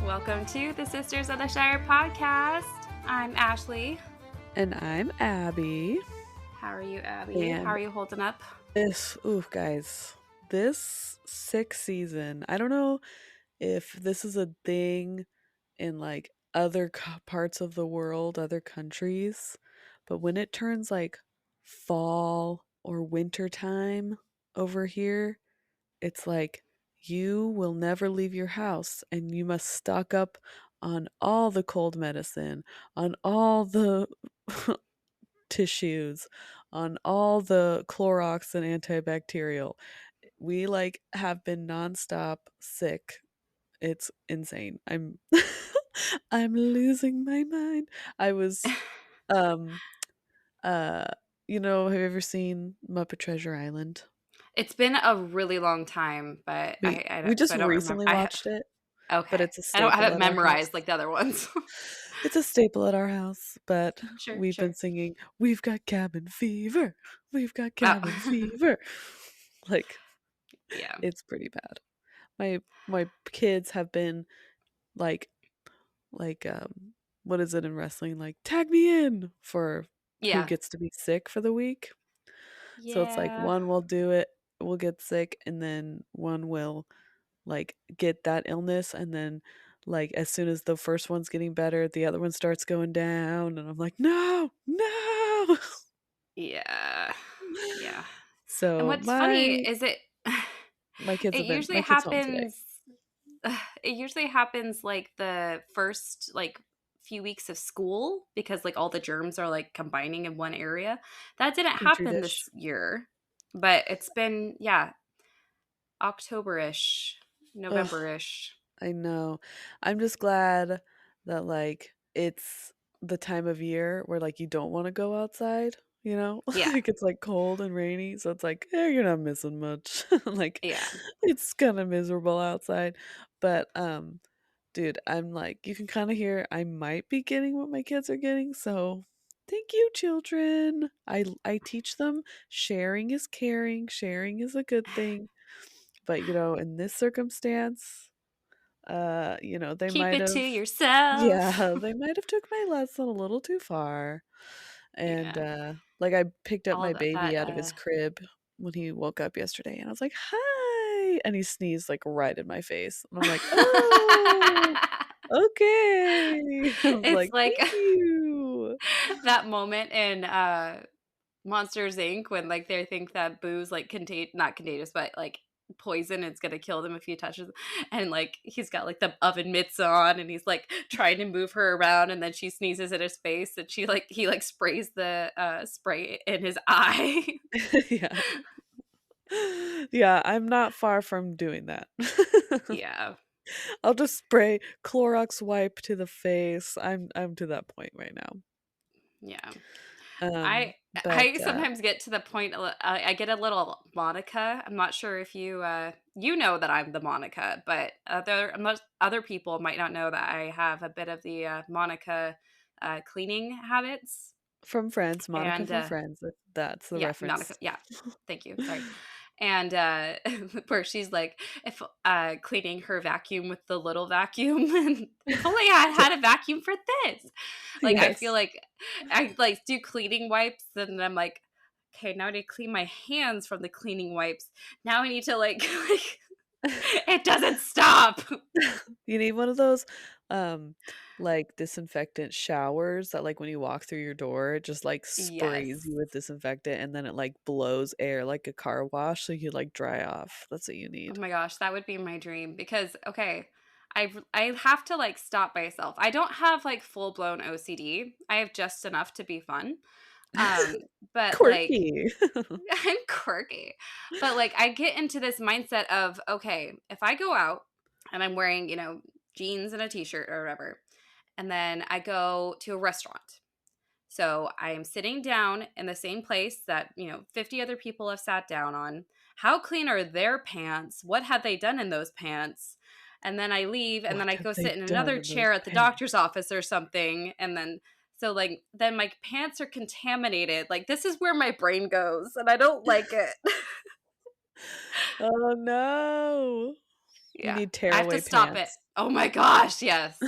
Welcome to the Sisters of the Shire Podcast. I'm Ashley. And I'm Abby. How are you, Abby? And How are you holding up? guys, this sixth season, I don't know if this is a thing in like other parts of the world, other countries, but when it turns like fall or winter time over here, it's like you will never leave your house and you must stock up on all the cold medicine, on all the tissues, on all the Clorox and antibacterial. We like have been nonstop sick. It's insane. I'm I'm losing my mind. I was um uh have you ever seen Muppet Treasure Island? It's been a really long time, but I We don't, so just I don't remember. recently watched it, but Okay. it's a I don't have staple it at our house. memorized like the other ones. It's a staple at our house, but Sure. we've been singing, "We've got cabin fever. We've got Oh. cabin fever." Like, Yeah. it's pretty bad. My kids have been like what is it in wrestling? Like, tag me in for who Yeah. gets to be sick for the week. So it's like Yeah. one will do it, will get sick, and then one will like get that illness, and then like as soon as the first one's getting better, the other one starts going down, and I'm like, no, no. Yeah. Yeah. And So what's funny my is my kids it have been usually my kids home today. happens it usually happens like the first like few weeks of school because like all the germs are like combining in one area. That didn't Petri happen dish. this year, but it's been October-ish, Ugh, November-ish. I know. I'm just glad that like it's the time of year where like you don't want to go outside, you know? Yeah. Like it's like cold and rainy, so it's like, you're not missing much. Like Yeah. it's kind of miserable outside. But dude, I'm like you can kind of hear I might be getting what my kids are getting, so thank you, children. I teach them sharing is caring, sharing is a good thing. But in this circumstance, they Keep might it to have yourself. yeah, they might have took my lesson a little too far. And Yeah. like I picked up All my that baby out of his crib when he woke up yesterday and I was like, "Hi." And he sneezed like right in my face. And I'm like, "Oh, okay." I was It's like, like "Thank you." that moment in Monsters Inc. when like they think that booze like not contagious, but like poison is gonna kill them if he touches them. And like he's got like the oven mitts on and he's like trying to move her around and then she sneezes in his face and he like sprays the spray in his eye. Yeah. Yeah, I'm not far from doing that. Yeah. I'll just spray Clorox wipe to the face. I'm to that point right now. Yeah. Um, I but I sometimes get to the point I get a little Monica. I'm not sure if you know that I'm the Monica, but most other people might not know that I have a bit of the Monica cleaning habits. from Friends, Monica And from Friends. That's the yeah, Monica. reference. Yeah, thank you. Sorry. And where she's like, if cleaning her vacuum with the little vacuum, and if only I had a vacuum for this. Like I feel Yes. like I like do cleaning wipes, and I'm like, okay, now I need to clean my hands from the cleaning wipes. Now I need to like it doesn't stop. You need one of those like disinfectant showers that like when you walk through your door, it just like sprays Yes. you with disinfectant and then it like blows air like a car wash so you like dry off. That's what you Oh need. my gosh, that would be my dream because okay, I have to like stop myself. I don't have like full blown OCD. I have just enough to be fun. But like Quirky. I'm quirky. But like I get into this mindset of okay, if I go out and I'm wearing, jeans and a t-shirt or whatever, and then I go to a restaurant. So I am sitting down in the same place that, 50 other people have sat down on. How clean are their pants? What have they done in those pants? And then I leave and then What I have go they sit in done another in those chair at the doctor's pants? office or something. And then, so like, then my pants are contaminated. Like, this is where my brain goes and I don't like it. Oh no. You Yeah. need I have to tearaway stop it. pants. Oh my gosh, yes.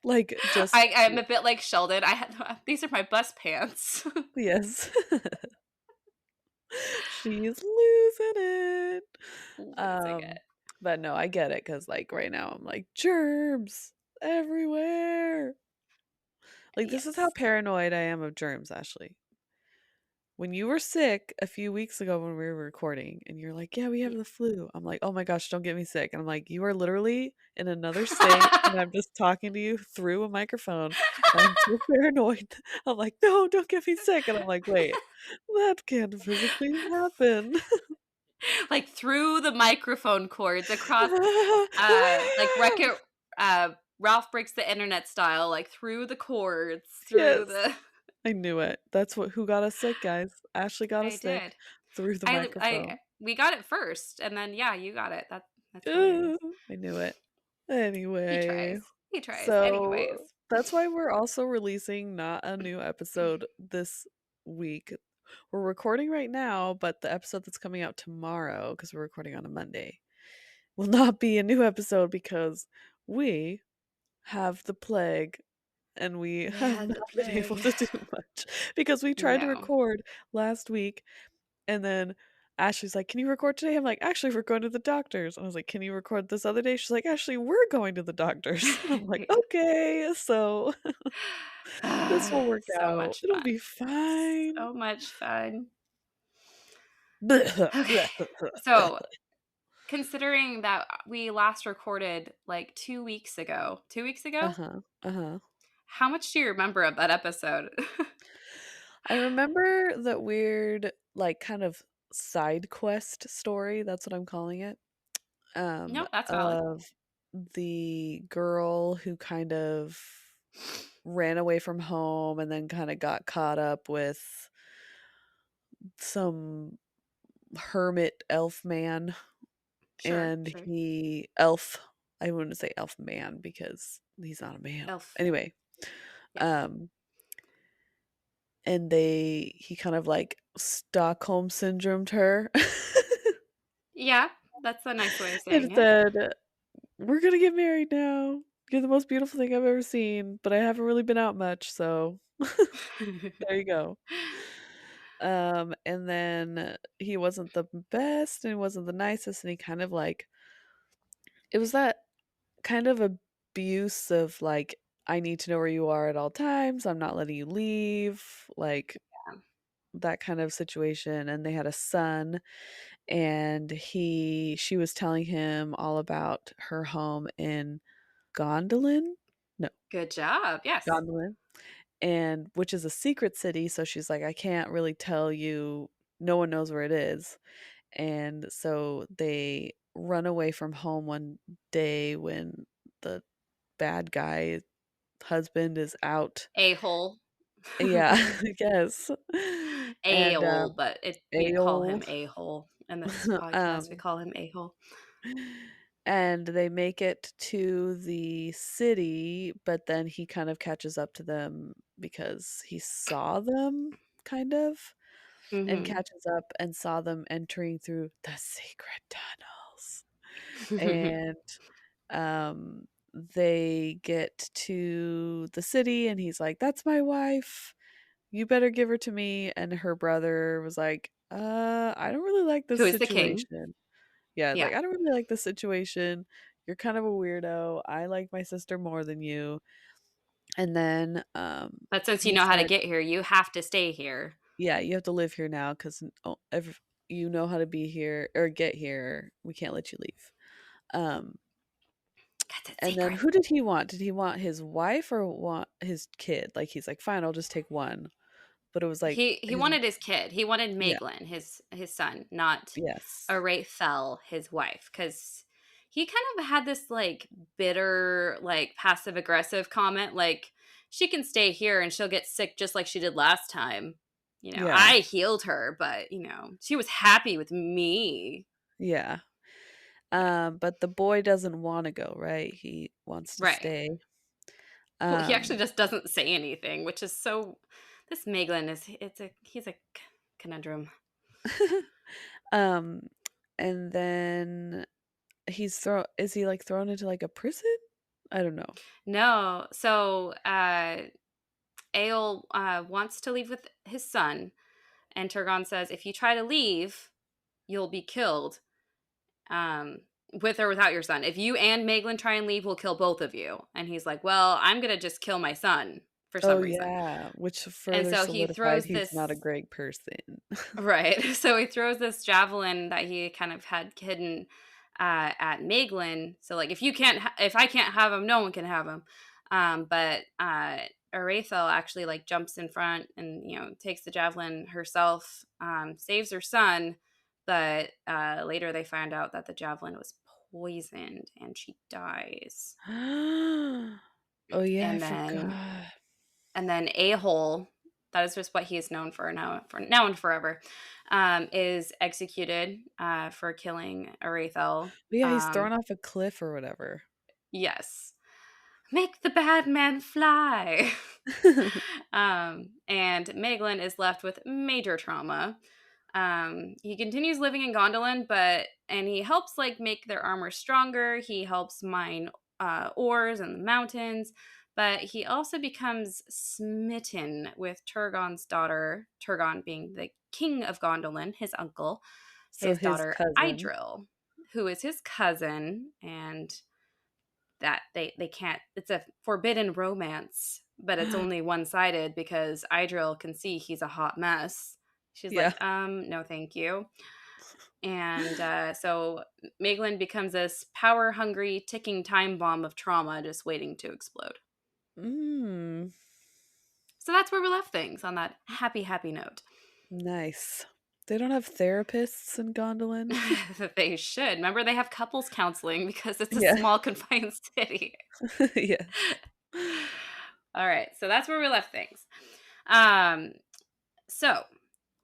Like, just I'm a bit like Sheldon. I had these are my bus pants. yes. She's losing it. Losing Um, it. but no, I get it because like right now I'm like germs everywhere. Like this is how Yes. paranoid I am of germs, Ashley. When you were sick a few weeks ago when we were recording and you're like, "Yeah, we have Yeah. the flu." I'm like, "Oh my gosh, don't get me sick." And I'm like, "You are literally in another state and I'm just talking to you through a microphone and I'm so paranoid." I'm like, "No, don't get me sick." And I'm like, "Wait, that can't physically happen." Like through the microphone cords across like wreck it Ralph breaks the internet style, like through the cords, through Yes. the I knew it. That's what who got us sick, guys. Ashley got us I sick did. through the I microphone. we got it first and then yeah, you got it. That's hilarious. Ugh, I knew it. He Anyway, tries. He tries. so Anyways. that's why we're also releasing not a new episode this week. We're recording right now, but the episode that's coming out tomorrow, because we're recording on a Monday, will not be a new episode because we have the plague and we We have had not the been able plague. to do much because we tried to No. record last week and then Ashley's like, "Can you record today?" I'm like, "Actually, we're going to the doctors." And I was like, "Can you record this other day?" She's like, "Actually, we're going to the doctors." And I'm like, Yeah. "Okay, so this will work So out. much It'll fun. be fine." So much fun. Blech, Okay. blech, blech, blech. So, considering that we last recorded like 2 weeks ago 2 weeks ago? Uh-huh. Uh-huh. How much do you remember of that episode? I remember that weird, like, kind of side quest story, that's what I'm calling it, Nope, that's valid. of the girl who kind of ran away from home and then kinda got caught up with some hermit elf man, Sure, and sure. he elf I wouldn't say elf man because he's not a man. Elf. Anyway, Yeah. um, and he kind of, like, Stockholm syndromed her Yeah, that's a nice way of and saying it. said, "We're gonna get married now. You're the most beautiful thing I've ever seen, but I haven't really been out much, so there you go." And then he wasn't the best and he wasn't the nicest, and he kind of like it was that kind of abuse of like, I need to know where you are at all times. I'm not letting you leave, like that kind of situation. And they had a son, and she was telling him all about her home in Gondolin. No, Good job, yes. Gondolin, and which is a secret city. So she's like, I can't really tell you. No one knows where it is. And so they run away from home one day when the bad guy husband is out. A-hole. Yeah, I guess. And, A-hole, but we call ale. him A-hole. In this podcast, we Um, call him A-hole. and they make it to the city, but then he kind of catches up to them because he saw them, kind of, and Mhm. catches up and saw them entering through the secret tunnels. And um they get to the city and he's like, "That's my wife, you better give her to me." And her brother was like, I don't really like this Who is the king. situation." Yeah, it's Yeah. like, "I don't really like this situation. You're kind of a weirdo. I like my sister more than you." And then But since you he know how to said, get here, you have to stay here. "Yeah, you have to live here now because you know how to be here or get here. We can't let you leave." um That's a And then secret. who did he want? Did he want his wife or want his kid? Like, he's like, "Fine, I'll just take one." But it was like He his wanted his kid. He wanted yeah, Maeglin, his son, not yes. Arathel, his wife, because he kind of had this like bitter, like passive aggressive comment, like she can stay here and she'll get sick just like she did last time. Yeah, I healed her, but she was happy with me. yeah. Yeah, But the boy doesn't wanna go, right? He wants to right. stay. Well, he actually Um, just doesn't say anything, which is so. This Maeglin he's a conundrum. um, and then is he, like, thrown into, like, a prison? I don't know. No. So Ael wants to leave with his son, and Turgon says, if you try to leave, you'll be killed. With or without your son. If you and Maeglin try and leave, we'll kill both of you. And he's like, well, I'm going to just kill my son for Oh, some reason. yeah, which And further so he solidified throws he's not a this, great person. right. So he throws this javelin that he kind of had hidden at Maeglin. So like, if I can't have him, no one can have him. But Arathel actually like jumps in front and, takes the javelin herself, saves her son. But later they find out that the javelin was poisoned and she dies. Oh, yeah, I And then forgot. and then A-hole, that is just what he is known for now and forever, is executed for killing Arathel. But yeah, he's thrown off a cliff or whatever. Yes. Make the bad man fly. And Maeglin is left with major trauma. He continues living in Gondolin, and he helps like make their armor stronger. He helps mine ores in the mountains, but he also becomes smitten with Turgon's daughter, Turgon being the king of Gondolin, his uncle, So his his daughter cousin. Idril, who is his cousin, and that they can't, it's a forbidden romance, but it's only one-sided because Idril can see he's a hot mess. She's Yeah. like, no thank you. And so Maeglin becomes this power-hungry ticking time bomb of trauma just waiting to explode. Mm, So that's where we left things, on that happy note. nice. They don't have therapists in Gondolin? They should. Remember, they have couples counseling because it's a Yeah. small confined city. Yes. All right, so that's where we left things. Um, So,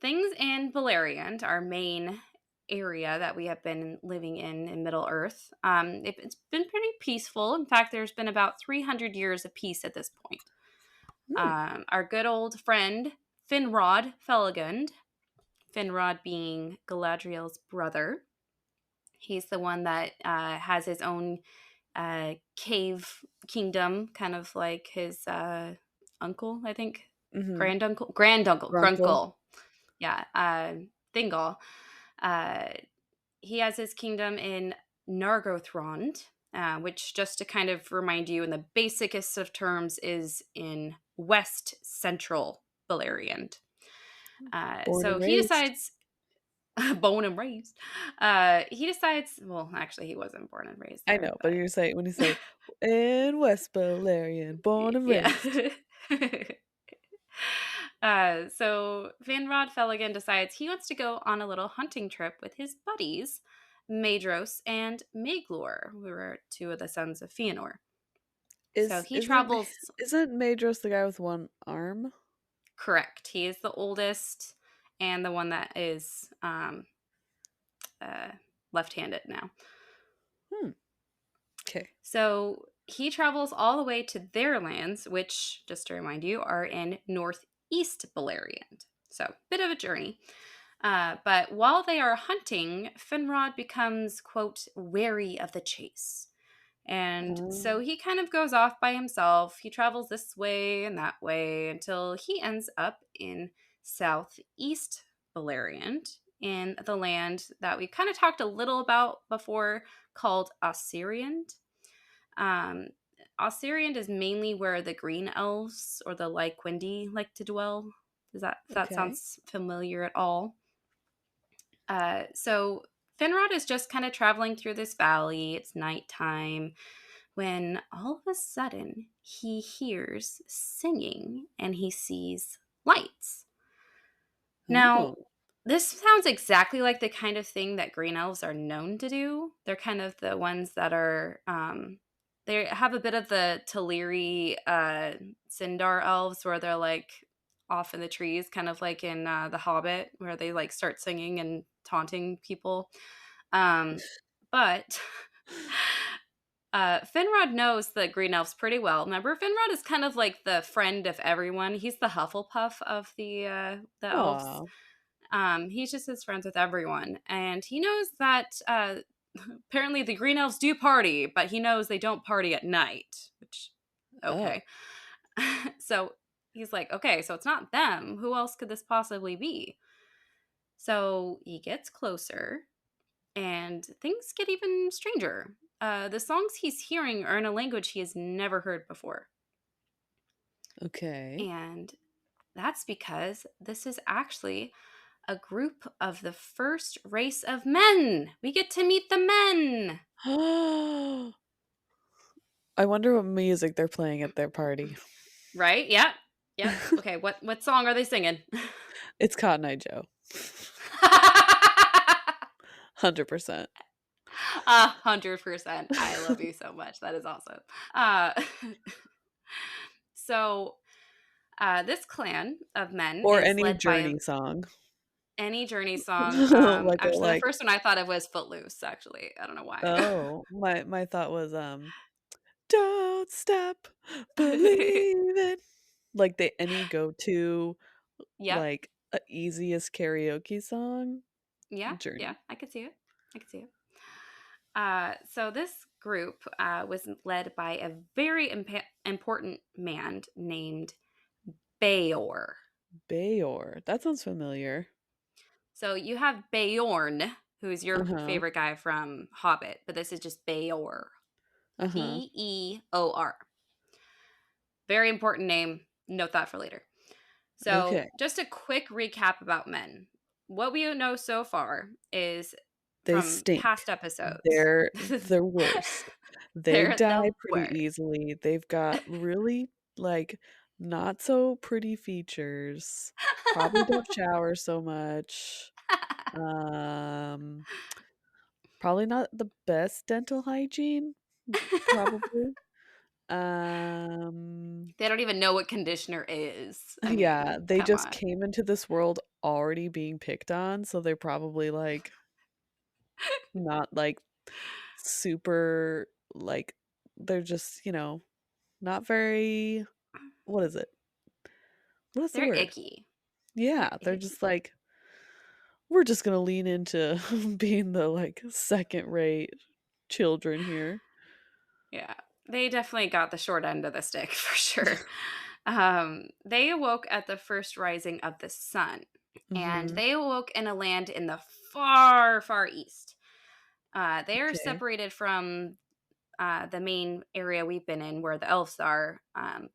things in Beleriand, our main area that we have been living in Middle Earth, it's been pretty peaceful. In fact, there's been about 300 years of peace at this point. Hmm. Our good old friend, Finrod Felagund, Finrod being Galadriel's brother, he's the one that has his own cave kingdom, kind of like his uncle, I think. Mhm. Granduncle, Grunkle. Grunkle. Yeah, Thingol. Uh, he has his kingdom in Nargothrond, which, just to kind of remind you in the basicest of terms, is in west central Beleriand. Born So and he raised. decides, born and raised, he decides, well, actually, he wasn't born and raised I there, know, but but when you say, "In West Beleriand, born and yeah. raised." So Finrod Felagund decides he wants to go on a little hunting trip with his buddies, Maedhros and Maglor, who are two of the sons of Fëanor. So Is he isn't travels, isn't Maedhros the guy with one arm? correct. He is the oldest and the one that is left-handed now. Hmm. Okay. So he travels all the way to their lands, which, just to remind you, are in northeast Beleriand. So, bit of a journey. But while they are hunting, Finrod becomes, quote, wary of the chase. And so Um, he kind of goes off by himself. He travels this way and that way until he ends up in southeast Beleriand, in the land that we kind of talked a little about before, called Osiriand. Um, Osiriand is mainly where the green elves or the Lyquindi like to dwell. If that okay. sounds familiar at all? So Finrod is just kind of traveling through this valley. It's nighttime when all of a sudden he hears singing and he sees lights. Now, Oh, this sounds exactly like the kind of thing that green elves are known to do. They're kind of the ones that are, they have a bit of the Teleri Sindar elves where they're like off in the trees, kind of like in The Hobbit, where they like start singing and taunting people. Um, but Finrod knows the green elves pretty well. Remember, Finrod is kind of like the friend of everyone. He's the Hufflepuff of the elves. aw. He's just his friends with everyone, and he knows that apparently the green elves do party, but he knows they don't party at night, which, Oh, okay. So he's like, okay, so it's not them. Who else could this possibly be? So he gets closer and things get even stranger. The songs he's hearing are in a language he has never heard before. okay. And that's because this is actually a group of the first race of men. We get to meet the men. I wonder what music they're playing at their party. Right? Yep. Yep. Okay, what song are they singing? It's Cotton Eye Joe. 100%. 100%. I love you so much. That is awesome. Uh, so this clan of men Or is any led by Journey song. any Journey song. Like a Actually, the like first one I thought of was Footloose. Actually, I don't know why. oh, my thought was don't stop believing. Like the any go-to Yep. like easiest karaoke song, Yeah. Yeah. Journey. I could see it. I could see it. So this group was led by a very important man named Beor. Bayor. That sounds familiar. So you have Beorn, who's your Uh-huh. favorite guy from Hobbit, but this is just Beor. Uh-huh. Beor. Very important name. Note that for later. So, Okay. just a quick recap about men. What we know so far is They from stink. past episodes. They're the worst. They They're die the pretty worst. easily. They've got really, like, not so pretty features. Probably don't shower so much. Um, Probably not the best dental hygiene, probably. Um, They don't even know what conditioner is. I yeah, mean, they come just on. came into this world already being picked on, so they're probably, like, not, like, super, like they're just, not very what is it? What is the They're word? icky. They're Yeah, they're icky. just like, "We're just gonna lean into being the, like, second-rate children here." Yeah. They definitely got the short end of the stick for sure. They awoke at the first rising of the sun, and Mhm. they awoke in a land in the far, far east. They are Okay. separated from the main area we've been in, where the elves are,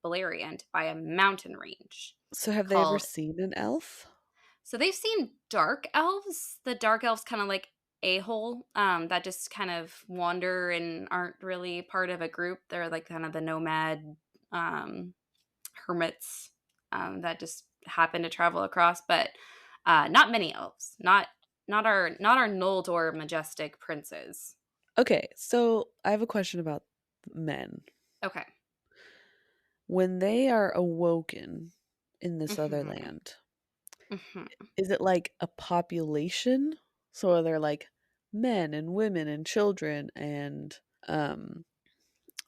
Beleriand, by a mountain range So have they ever called. seen an elf? So they've seen dark elves. The dark elves kind of like a hole that just kind of wander and aren't really part of a group. They're like kind of the nomad um, hermits that just happen to travel across, but not many elves. Not our Noldor majestic princes. Okay, so I have a question about men. Okay. When they are awoken in this other Hmm. land, Hmm. is it like a population? So are there like men and women and children and um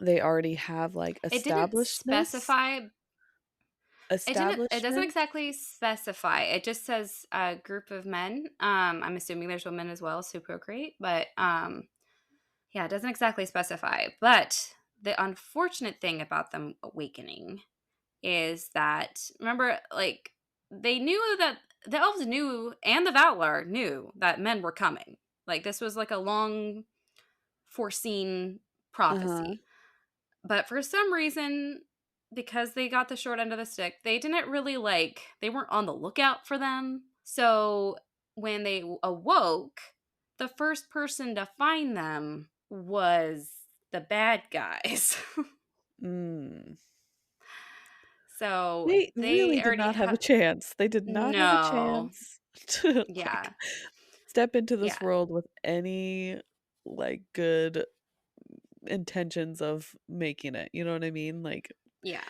they already have like It didn't establishedness? specify. It doesn't Establishment? exactly specify. It just says a group of men. I'm assuming there's women as well who procreate, but yeah, it doesn't exactly specify. But the unfortunate thing about them awakening is that, remember, like, they knew that the elves knew and the Valar knew that men were coming. Like, this was like a long foreseen Uh-huh. prophecy. But for some reason, because they got the short end of the stick, they didn't really they weren't on the lookout for them. So when they awoke, the first person to find them was the bad guys. Mm. So They they really did already not have a have. chance. They did not have a No. chance to Yeah. like step into Yeah. this world with any like good intentions of making it. You know what I mean? Like Yeah.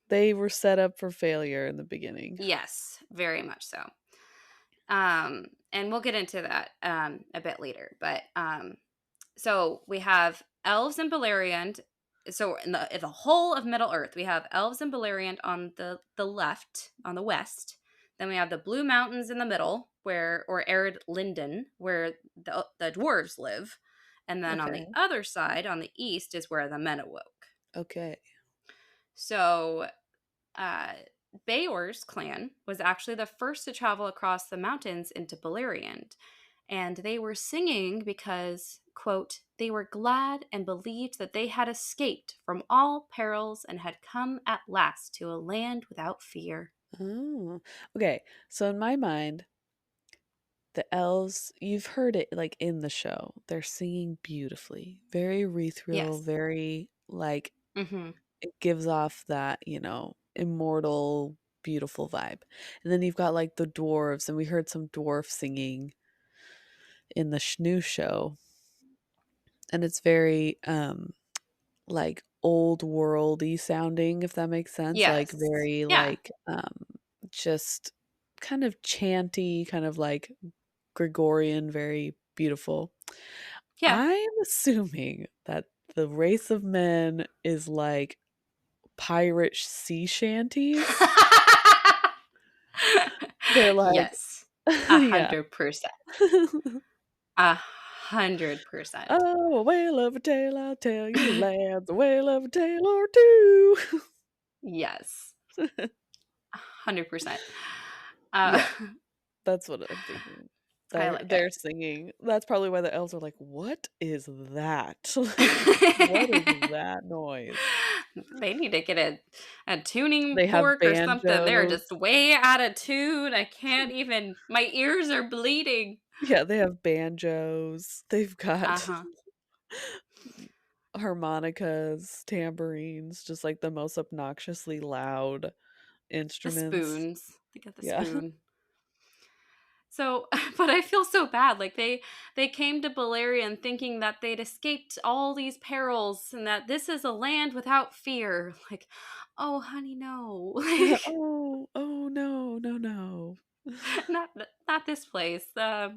they were set up for failure in the beginning. Yes, very much so. And we'll get into that a bit later. But so we have elves and Beleriand. So in the whole of Middle Earth, we have elves and Beleriand on the left, on the west. Then we have the Blue Mountains in the middle, or Arid Linden, where the dwarves live. And then on the Okay. other side, on the east, is where the men awoke. Okay. So uh, Beor's clan was actually the first to travel across the mountains into Beleriand. And they were singing because, quote, they were glad and believed that they had escaped from all perils and had come at last to a land without fear. Oh. Okay. So in my mind, the elves, you've heard it like in the show. They're singing beautifully. Very ethereal, Yes. very like Mm-hmm. it gives off that, immortal, beautiful vibe. And then you've got like the dwarves, and we heard some dwarf singing in the new show. And it's very like old worldy sounding, if that makes sense. Like Yes. very Yeah. like just kind of chanty, kind of like Gregorian, very beautiful. Yeah. I'm assuming that the race of men is like pirate sea shanties. They're like, Yes. yeah. 100%. 100%. Oh, a whale of a tale, I'll tell you, lads, a whale of a tale or two. Yes. 100%. Uh, Yeah, that's what I'm thinking. I They're like it. they're singing. That's probably why the elves are like, "What is that? Like, what is that noise?" They need to get a tuning They have fork or something. They're banjos. just way out of tune. I can't even, my ears are bleeding. Yeah, they have banjos. They've got Uh-huh. harmonicas, tambourines, just like the most obnoxiously loud The instruments. spoons. They got the Yeah. spoon. So, but I feel so bad. Like they came to Beleriand thinking that they'd escaped all these perils and that this is a land without fear. Like, oh honey, no. Yeah. Like Oh, oh no, no, no. not this place. Yeah,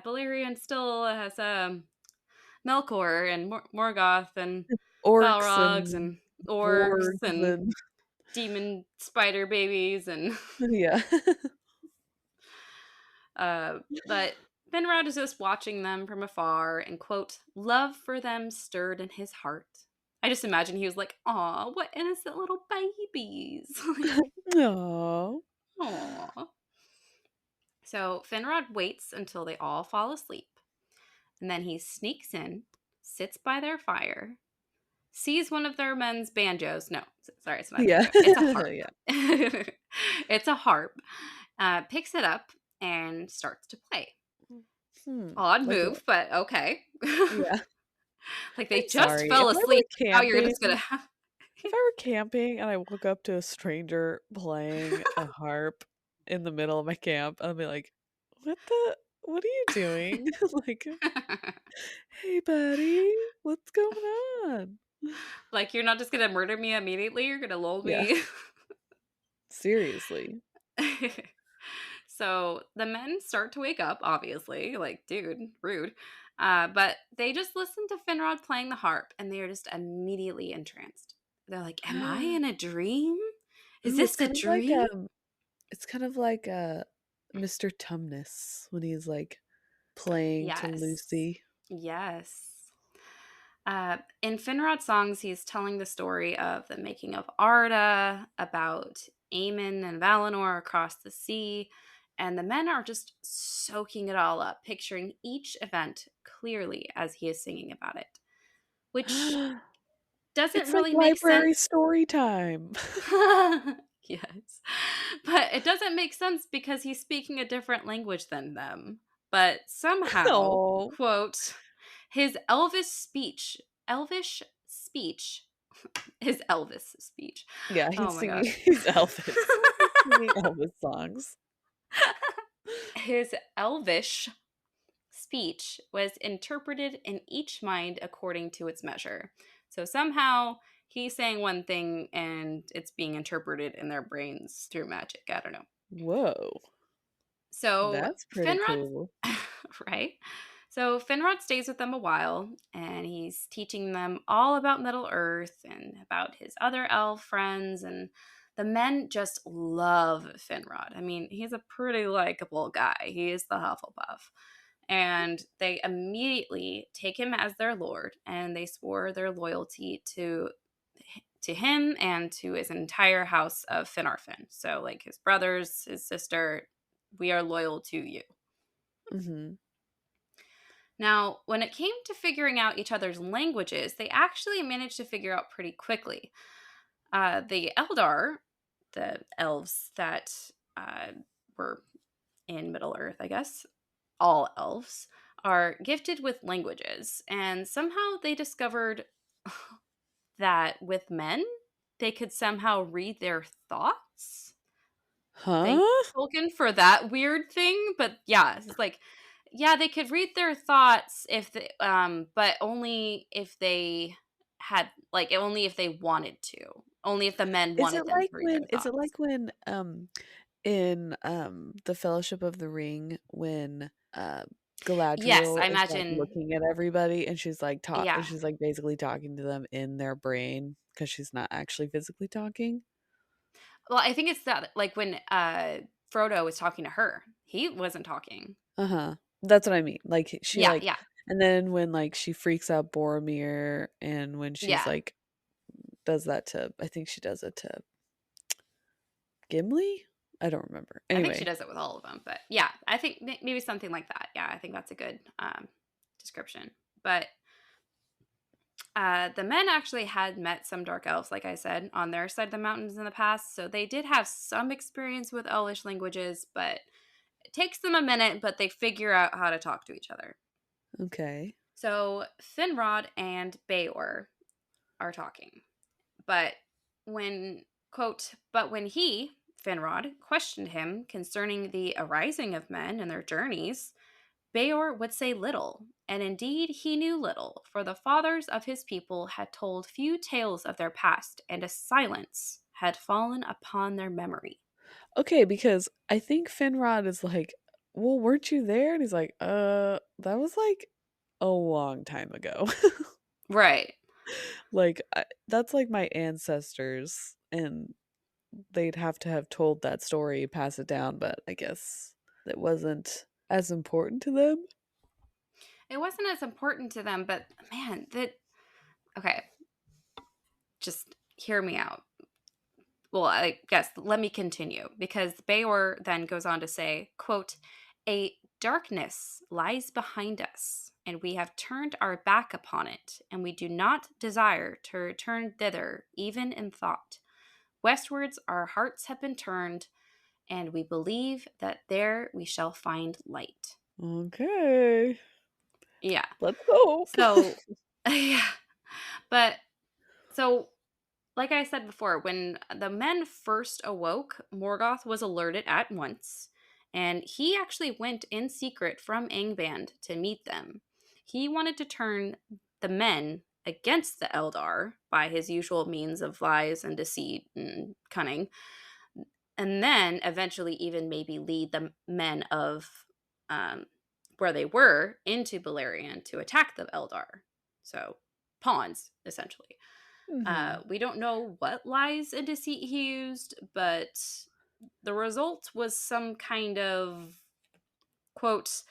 Beleriand still has Melkor and Morgoth and Orcs Balrogs and and orcs wargs and and demon spider babies and yeah. but Finrod is just watching them from afar and quote, love for them stirred in his heart. I just imagine he was like, aw, what innocent little babies. Like, Aw. aw. So Finrod waits until they all fall asleep. And then he sneaks in, sits by their fire, sees one of their men's banjos. No, sorry, it's not a Yeah. banjo. It's a harp. Yeah. It's a harp. Picks it up and starts to play. Hmm. Odd Like a move, but okay. yeah. Like they I'm just sorry. fell If I were asleep. Now you're camping just gonna have. if I were camping and I woke up to a stranger playing a harp in the middle of my camp, I'd be like, what are you doing?" Like, "Hey, buddy, what's going on?" Like you're not just gonna murder me immediately. You're gonna lull Yeah. me. Seriously. So the men start to wake up. Obviously, like dude, rude. But they just listen to Finrod playing the harp, and they are just immediately entranced. They're like, "Am I in a dream? Is Ooh, this a dream?" it's kind of like, Mr. Tumnus when he's, like, playing to Yes. Lucy. Yes. In Finrod's songs, he's telling the story of the making of Arda, about Aemon and Valinor across the sea, and the men are just soaking it all up, picturing each event clearly as he is singing about it, which doesn't It's like really make library sense. story time. Yes. But it doesn't make sense because he's speaking a different language than them. But somehow, Oh. quote, his elvish speech, his Elvis speech. Yeah, Oh he's my singing gosh. he's Elvis. He's singing Elvis songs. His elvish speech was interpreted in each mind according to its measure. So somehow he's saying one thing and it's being interpreted in their brains through magic. I don't know. Whoa, So that's pretty Finrod, cool. right? So Finrod stays with them a while and he's teaching them all about Middle Earth and about his other elf friends. And the men just love Finrod. I mean, he's a pretty likable guy. He is the Hufflepuff. And they immediately take him as their lord, and they swore their loyalty to him and to his entire house of Finarfin. So, like his brothers, his sister, we are loyal to you. Mm-hmm. Now, when it came to figuring out each other's languages, they actually managed to figure out pretty quickly. The Eldar, the elves that were in Middle Earth, I guess, all elves, are gifted with languages. And somehow they discovered that with men, they could somehow read their thoughts. Thank Huh? Tolkien for that weird thing, but yeah, it's like, yeah, they could read their thoughts if they, but only if they had, like, only if they wanted to, only if the men wanted them to read their Is it thoughts. like when in the Fellowship of the Ring when Yes, I Galadriel is like imagine. looking at everybody and Yeah, she's like basically talking to them in their brain because she's not actually physically talking. well, I think it's that, like when Frodo was talking to her, he wasn't talking. Uh-huh. That's what I mean. Like she Yeah, like yeah, and then when like she freaks out Boromir and when she's yeah. like does that to I think she does it to Gimli? I don't remember. I think she Anyway. does it with all of them, but yeah, I think maybe something like that. Yeah, I think that's a good description. But the men actually had met some dark elves, like I said, on their side of the mountains in the past, so they did have some experience with elvish languages, but it takes them a minute, but they figure out how to talk to each other. Okay. So Finrod and Beor are talking, but when, quote, but when he, Finrod, questioned him concerning the arising of men and their journeys, Beor would say little, and indeed he knew little, for the fathers of his people had told few tales of their past, and a silence had fallen upon their memory. Okay, because I think Finrod is like, "Well, weren't you there?" And he's like, that was like a long time ago." Right. Like that's like my ancestors and they'd have to have told that story, pass it down, but I guess it wasn't as important to them. It wasn't as important to them, but man, that, okay, just hear me out. Well, I guess let me continue because Beor then goes on to say, quote, a darkness lies behind us, and we have turned our back upon it, and we do not desire to return thither, even in thought. Westwards our hearts have been turned, and we believe that there we shall find light. Okay. Yeah. Let's hope. So, yeah. But so, like I said before, when the men first awoke, Morgoth was alerted at once, and he actually went in secret from Angband to meet them. He wanted to turn the men against the Eldar by his usual means of lies and deceit and cunning, and then eventually even maybe lead the men of um, where they were into Beleriand to attack the Eldar. So pawns, essentially. Mhm. We don't know what lies and deceit he used, but the result was some kind of, quote,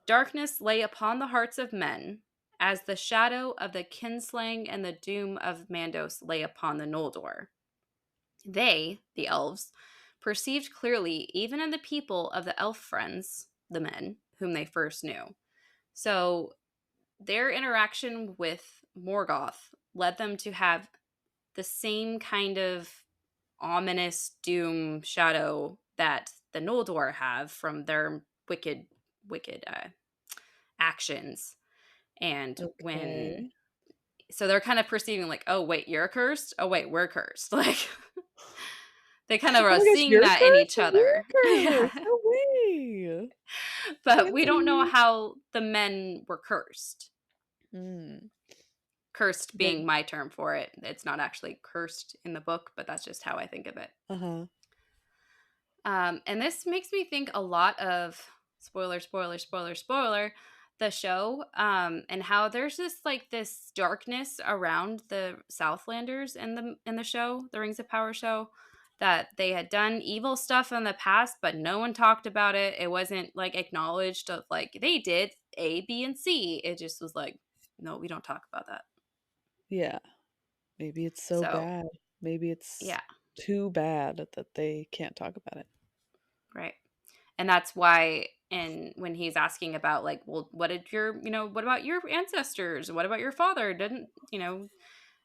darkness lay upon the hearts of men, as the shadow of the kinslaying and the doom of Mandos lay upon the Noldor. They, the elves, perceived clearly even in the people of the elf friends, the men, whom they first knew. So their interaction with Morgoth led them to have the same kind of ominous doom shadow that the Noldor have from their wicked actions. And when, Okay. so they're kind of perceiving like, oh wait, you're cursed. Oh wait, we're cursed. Like they kind of Oh are my gosh, seeing you're that in cursed each and we're other. Yeah, cursed. No way. but we don't know Fancy. how the men were cursed. Mm. Cursed They being my term for it. It's not actually cursed in the book, but that's just how I think of it. uh-huh. And this makes me think a lot of spoiler, the show, and how there's just like this darkness around the Southlanders in the show, the Rings of Power show, that they had done evil stuff in the past, but no one talked about it. It wasn't like acknowledged of like they did A, B, and C. It just was like, no, we don't talk about that. Yeah. Maybe it's so So, bad. Maybe it's yeah, too bad that they can't talk about it. right. And that's why when he's asking about like, well, what did what about your ancestors? What about your father? Didn't,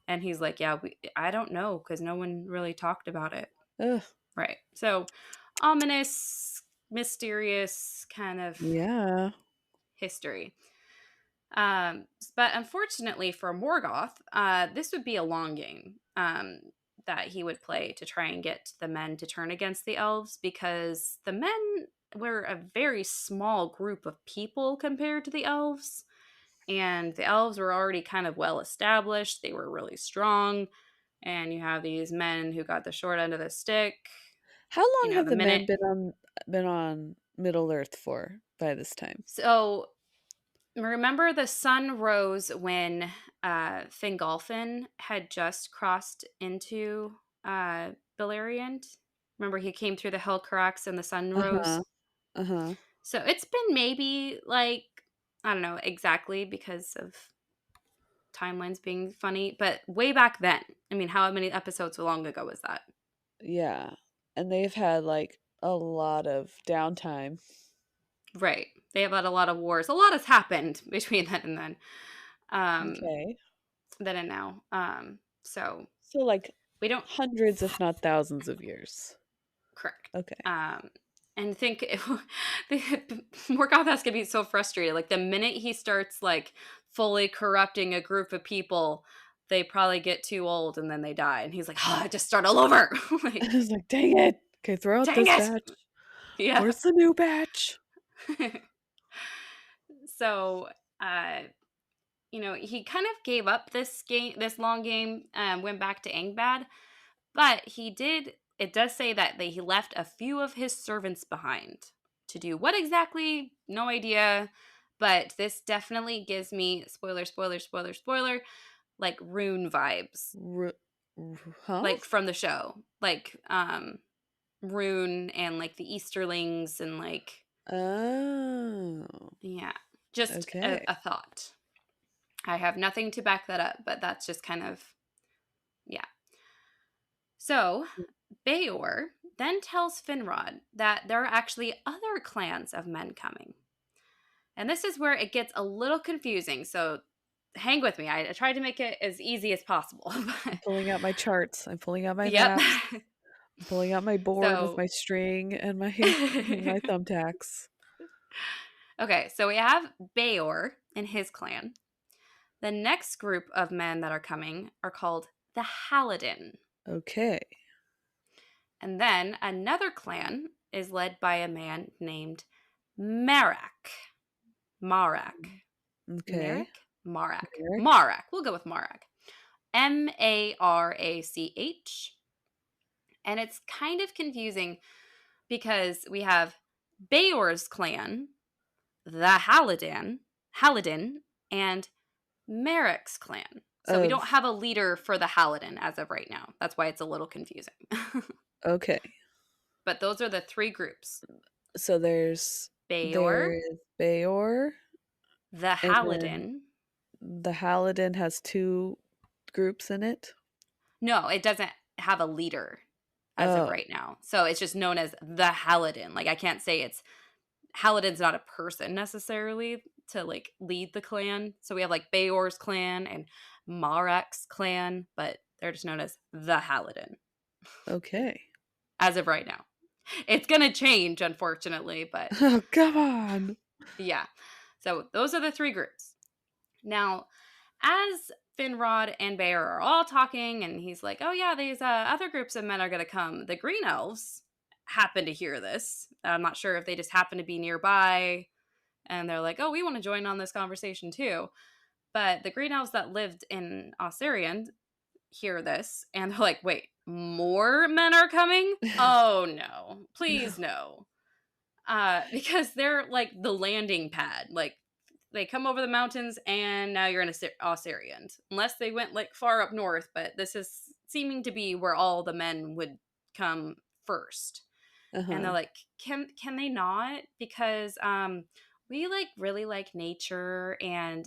and he's like, yeah, I don't know because no one really talked about it. Ugh. Right. So, ominous, mysterious kind of Yeah. history. But unfortunately for Morgoth, this would be a long game that he would play to try and get the men to turn against the elves because the men were a very small group of people compared to the elves. And the elves were already kind of well established, they were really strong. And you have these men who got the short end of the stick. How long have The the minute. men been on Middle Earth for by this time? So remember the sun rose when Fingolfin had just crossed into Beleriand? Remember he came through the Hellcarax and the sun rose? Uh-huh. Uh-huh. So it's been maybe like, I don't know exactly because of timelines being funny, but way back then. I mean, how many episodes long ago was that? Yeah. And they've had like a lot of downtime. Right. They have had a lot of wars. A lot has happened between then and then. Um, Okay. then and now. So So like we don't. hundreds if not thousands of years. Correct. Okay. And think Morgoth has to be so frustrated. Like the minute he starts like fully corrupting a group of people, they probably get too old and then they die. And he's like, oh, just start all over. I Like, was like, dang it. Okay, throw out dang this it. batch. Yeah. Where's the new batch? So, uh, he kind of gave up this long game, went back to Angbad, but it does say that he left a few of his servants behind to do what exactly, no idea, but this definitely gives me spoiler, spoiler, spoiler, spoiler, like Rune vibes, R- huh? like from the show, like Rune and like the Easterlings and like, Oh. yeah, just Okay. a thought. I have nothing to back that up, but that's just kind of, yeah. So, Beor then tells Finrod that there are actually other clans of men coming. And this is where it gets a little confusing. So, hang with me. I tried to make it as easy as possible. I'm pulling out my charts. I'm pulling out my Yep. maps. I'm pulling out my board with So, my string and my my thumbtacks. okay, so we have Beor and his clan. The next group of men that are coming are called the Halidin. Okay. And then another clan is led by a man named Marak. Marak. Okay. Marak. Merrick. Marak. We'll go with Marak. Marach. And it's kind of confusing because we have Beor's clan, the Halidin, and Marak's clan. So we don't Of have a leader for the Halidin as of right now. That's why it's a little confusing. okay. But those are the three groups. So there's Beor, there is Bayor, the and then Halidin. the Halidin has two groups in it. No, it doesn't have a leader as of Oh, right now. So it's just known as the Halidin. Like I can't say Halidin's not a person necessarily to like lead the clan. So we have like Beor's clan and Marak's clan, but they're just known as the Halidin okay. as of right now. It's gonna change, unfortunately, but Oh, come on. yeah. So those are the three groups. Now, as Finrod and Bear are all talking, and he's like, "Oh yeah, these other groups of men are gonna come." The Green Elves happen to hear this. I'm not sure if they just happen to be nearby, and they're like, "Oh, we want to join on this conversation too." But the Green Elves that lived in Osirian hear this, and they're like, "Wait, more men are coming? Oh no, please no!" Because they're like the landing pad, like they come over the mountains and now you're in Osirian. Unless they went like far up north, but this is seeming to be where all the men would come first. And they're Uh-huh. like, can they not? Because we like really like nature, and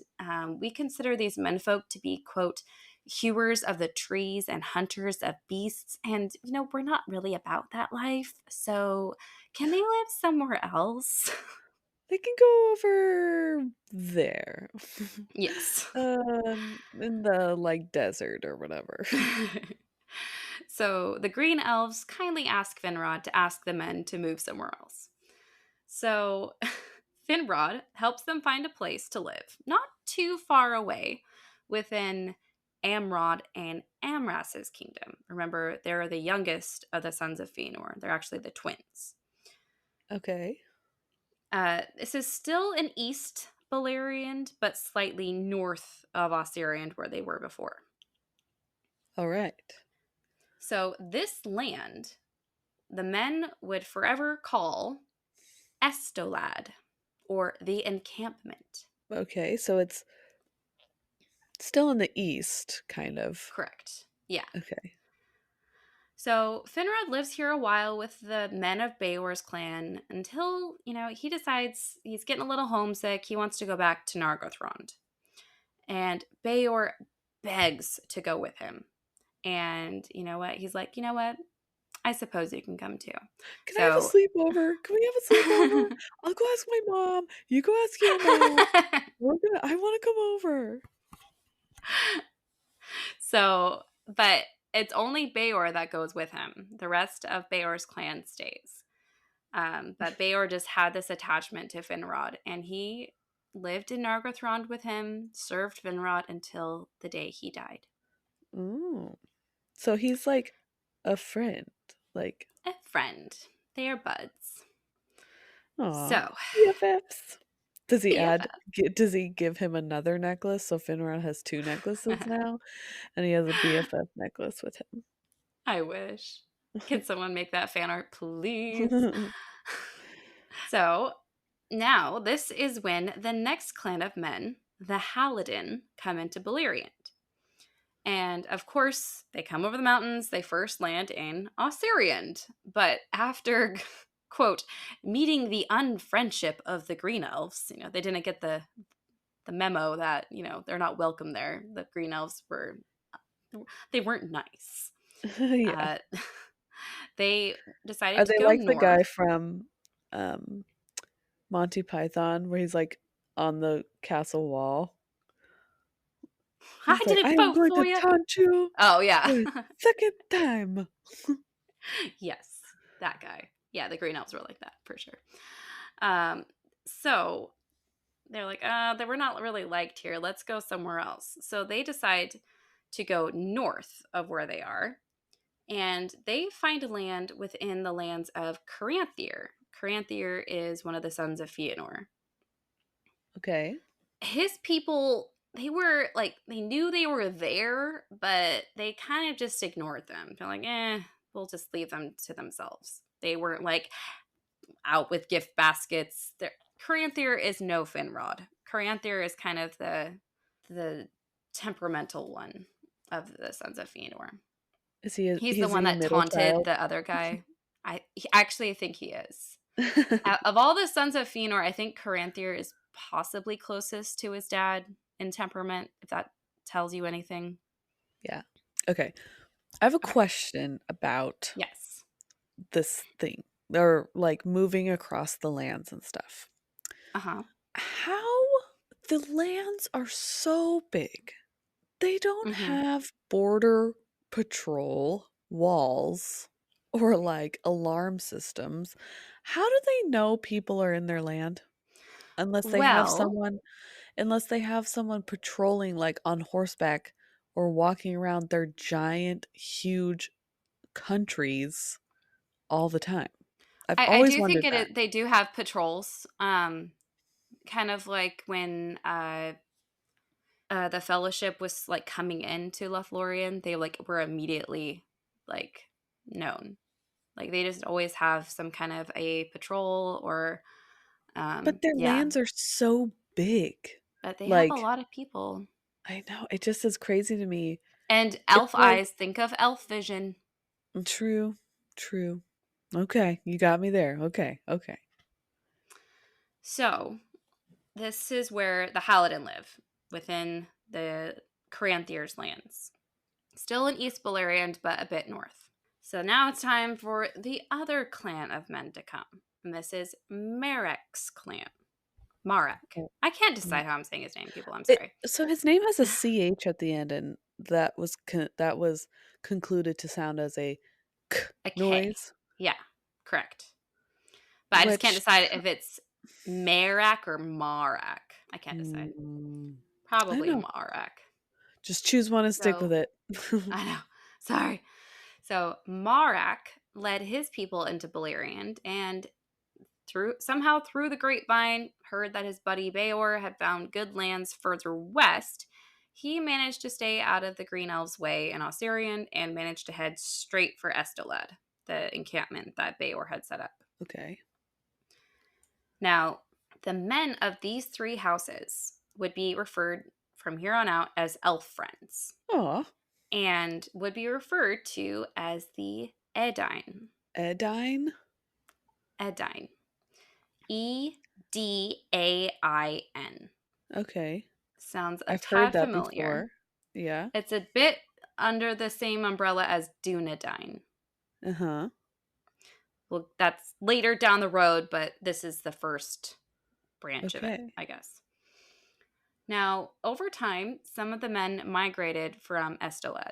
we consider these menfolk to be, quote, hewers of the trees and hunters of beasts, and we're not really about that life. So can they live somewhere else? They can go over there. Yes. In the like desert or whatever. So the green elves kindly ask Finrod to ask the men to move somewhere else. So Finrod helps them find a place to live, not too far away, within Amrod and Amras's kingdom. Remember, they're the youngest of the sons of Fëanor. They're actually the twins. Okay. This is still in East Beleriand, but slightly north of Osiriand, where they were before. All right. So this land, the men would forever call Estolad, or the encampment. Okay, so it's still in the east, kind of. Correct. Yeah. Okay. So Finrod lives here a while with the men of Beor's clan until, he decides he's getting a little homesick. He wants to go back to Nargothrond. And Beor begs to go with him. And you know what? He's like, you know what? I suppose you can come too. Can I have a So sleepover? Can we have a sleepover? I'll go ask my mom. You go ask your mom. I want to come over. but it's only Beor that goes with him. The rest of Beor's clan stays. But Beor just had this attachment to Finrod, and he lived in Nargothrond with him, served Finrod until the day he died. Ooh. So he's like a friend. Like, A friend. They are buds. aw, So, BFFs. Does he add? BFF. Does he give him another necklace? So Finrod has two necklaces now, and he has a BFF necklace with I wish. Can someone make that fan art, please? him. So, now this is when the next clan of men, the Halidin, come into Beleriand. And of course, they come over the mountains. They first land in Osiriand. But after, quote, meeting the unfriendship of the Green Elves, they didn't get the memo that, they're not welcome there. The Green Elves they weren't nice. Yeah. Uh, they decided Are to they go like the guy north. from um Monty Python where he's like on the castle wall? I He's like, I didn't am vote going for to you. taunt you Oh, for yeah. a second time. Yes, that guy. Yeah, the Green Elves were like that for sure. So they're like, they were not really liked here. Let's go somewhere else. So they decide to go north of where they are, and they find land within the lands of Caranthir. Caranthir is one of the sons of Fëanor. Okay. His people, they were like, they knew they were there, but they kind of just ignored them. They're like, we'll just leave them to themselves. They weren't like out with gift baskets. Caranthir is no Finrod. Caranthir is kind of the temperamental one of the Sons of Fëanor. He's the Is one he a that middle taunted child? the other guy. Actually, I think he is. Of all the Sons of Fëanor, I think Caranthir is possibly closest to his dad in temperament, if that tells you anything. Yeah. Okay. I have a Okay. question about Yes. this thing. Or like moving across the lands and stuff. Uh-huh. How the lands are so big. They don't Mm-hmm. have border patrol walls or like alarm systems. How do they know people are in their land? Unless they have Well, someone patrolling like on horseback or walking around their giant huge countries all the time. I've I always do think wondered that. they do have patrols. Kind of like when the Fellowship was like coming into Lothlorien, they like were immediately like known. Like they just always have some kind of a patrol or But their yeah. lands are so big. But they have a Like, lot of people. I know, it just is crazy to me. And It's elf like eyes, think of elf vision. true. True. Okay, you got me there. Okay, okay. So this is where the Halidin live, within the Caranthiers lands. Still in East Beleriand, but a bit north. So now it's time for the other clan of men to come. And this is Marek's clan. Marek. Oh, I can't mm. decide how I'm saying his name, people. I'm It, sorry. so his name has a ch at the end, and that was concluded to sound as a k A K. noise, Yeah, correct. But I just can't which decide if it's Marak or Marak. I can't decide. I don't Probably know. Marak. Just choose one and stick with So, it. I know. Sorry. So, Marak led his people into Beleriand and through the grapevine heard that his buddy Beor had found good lands further west. He managed to stay out of the Green Elves' way in Osirian and managed to head straight for Estolad, the encampment that Beor had set up. Okay. Now, the men of these three houses would be referred from here on out as elf friends Aw, and would be referred to as the Edain. Edine. Edain. Edain. Okay, Sounds a I've heard tad that familiar. before. Yeah. It's a bit under the same umbrella as Dunedain. Uh huh. Well, that's later down the road, but this is the first branch of it, Okay. I guess. Now, over time, some of the men migrated from Estolad.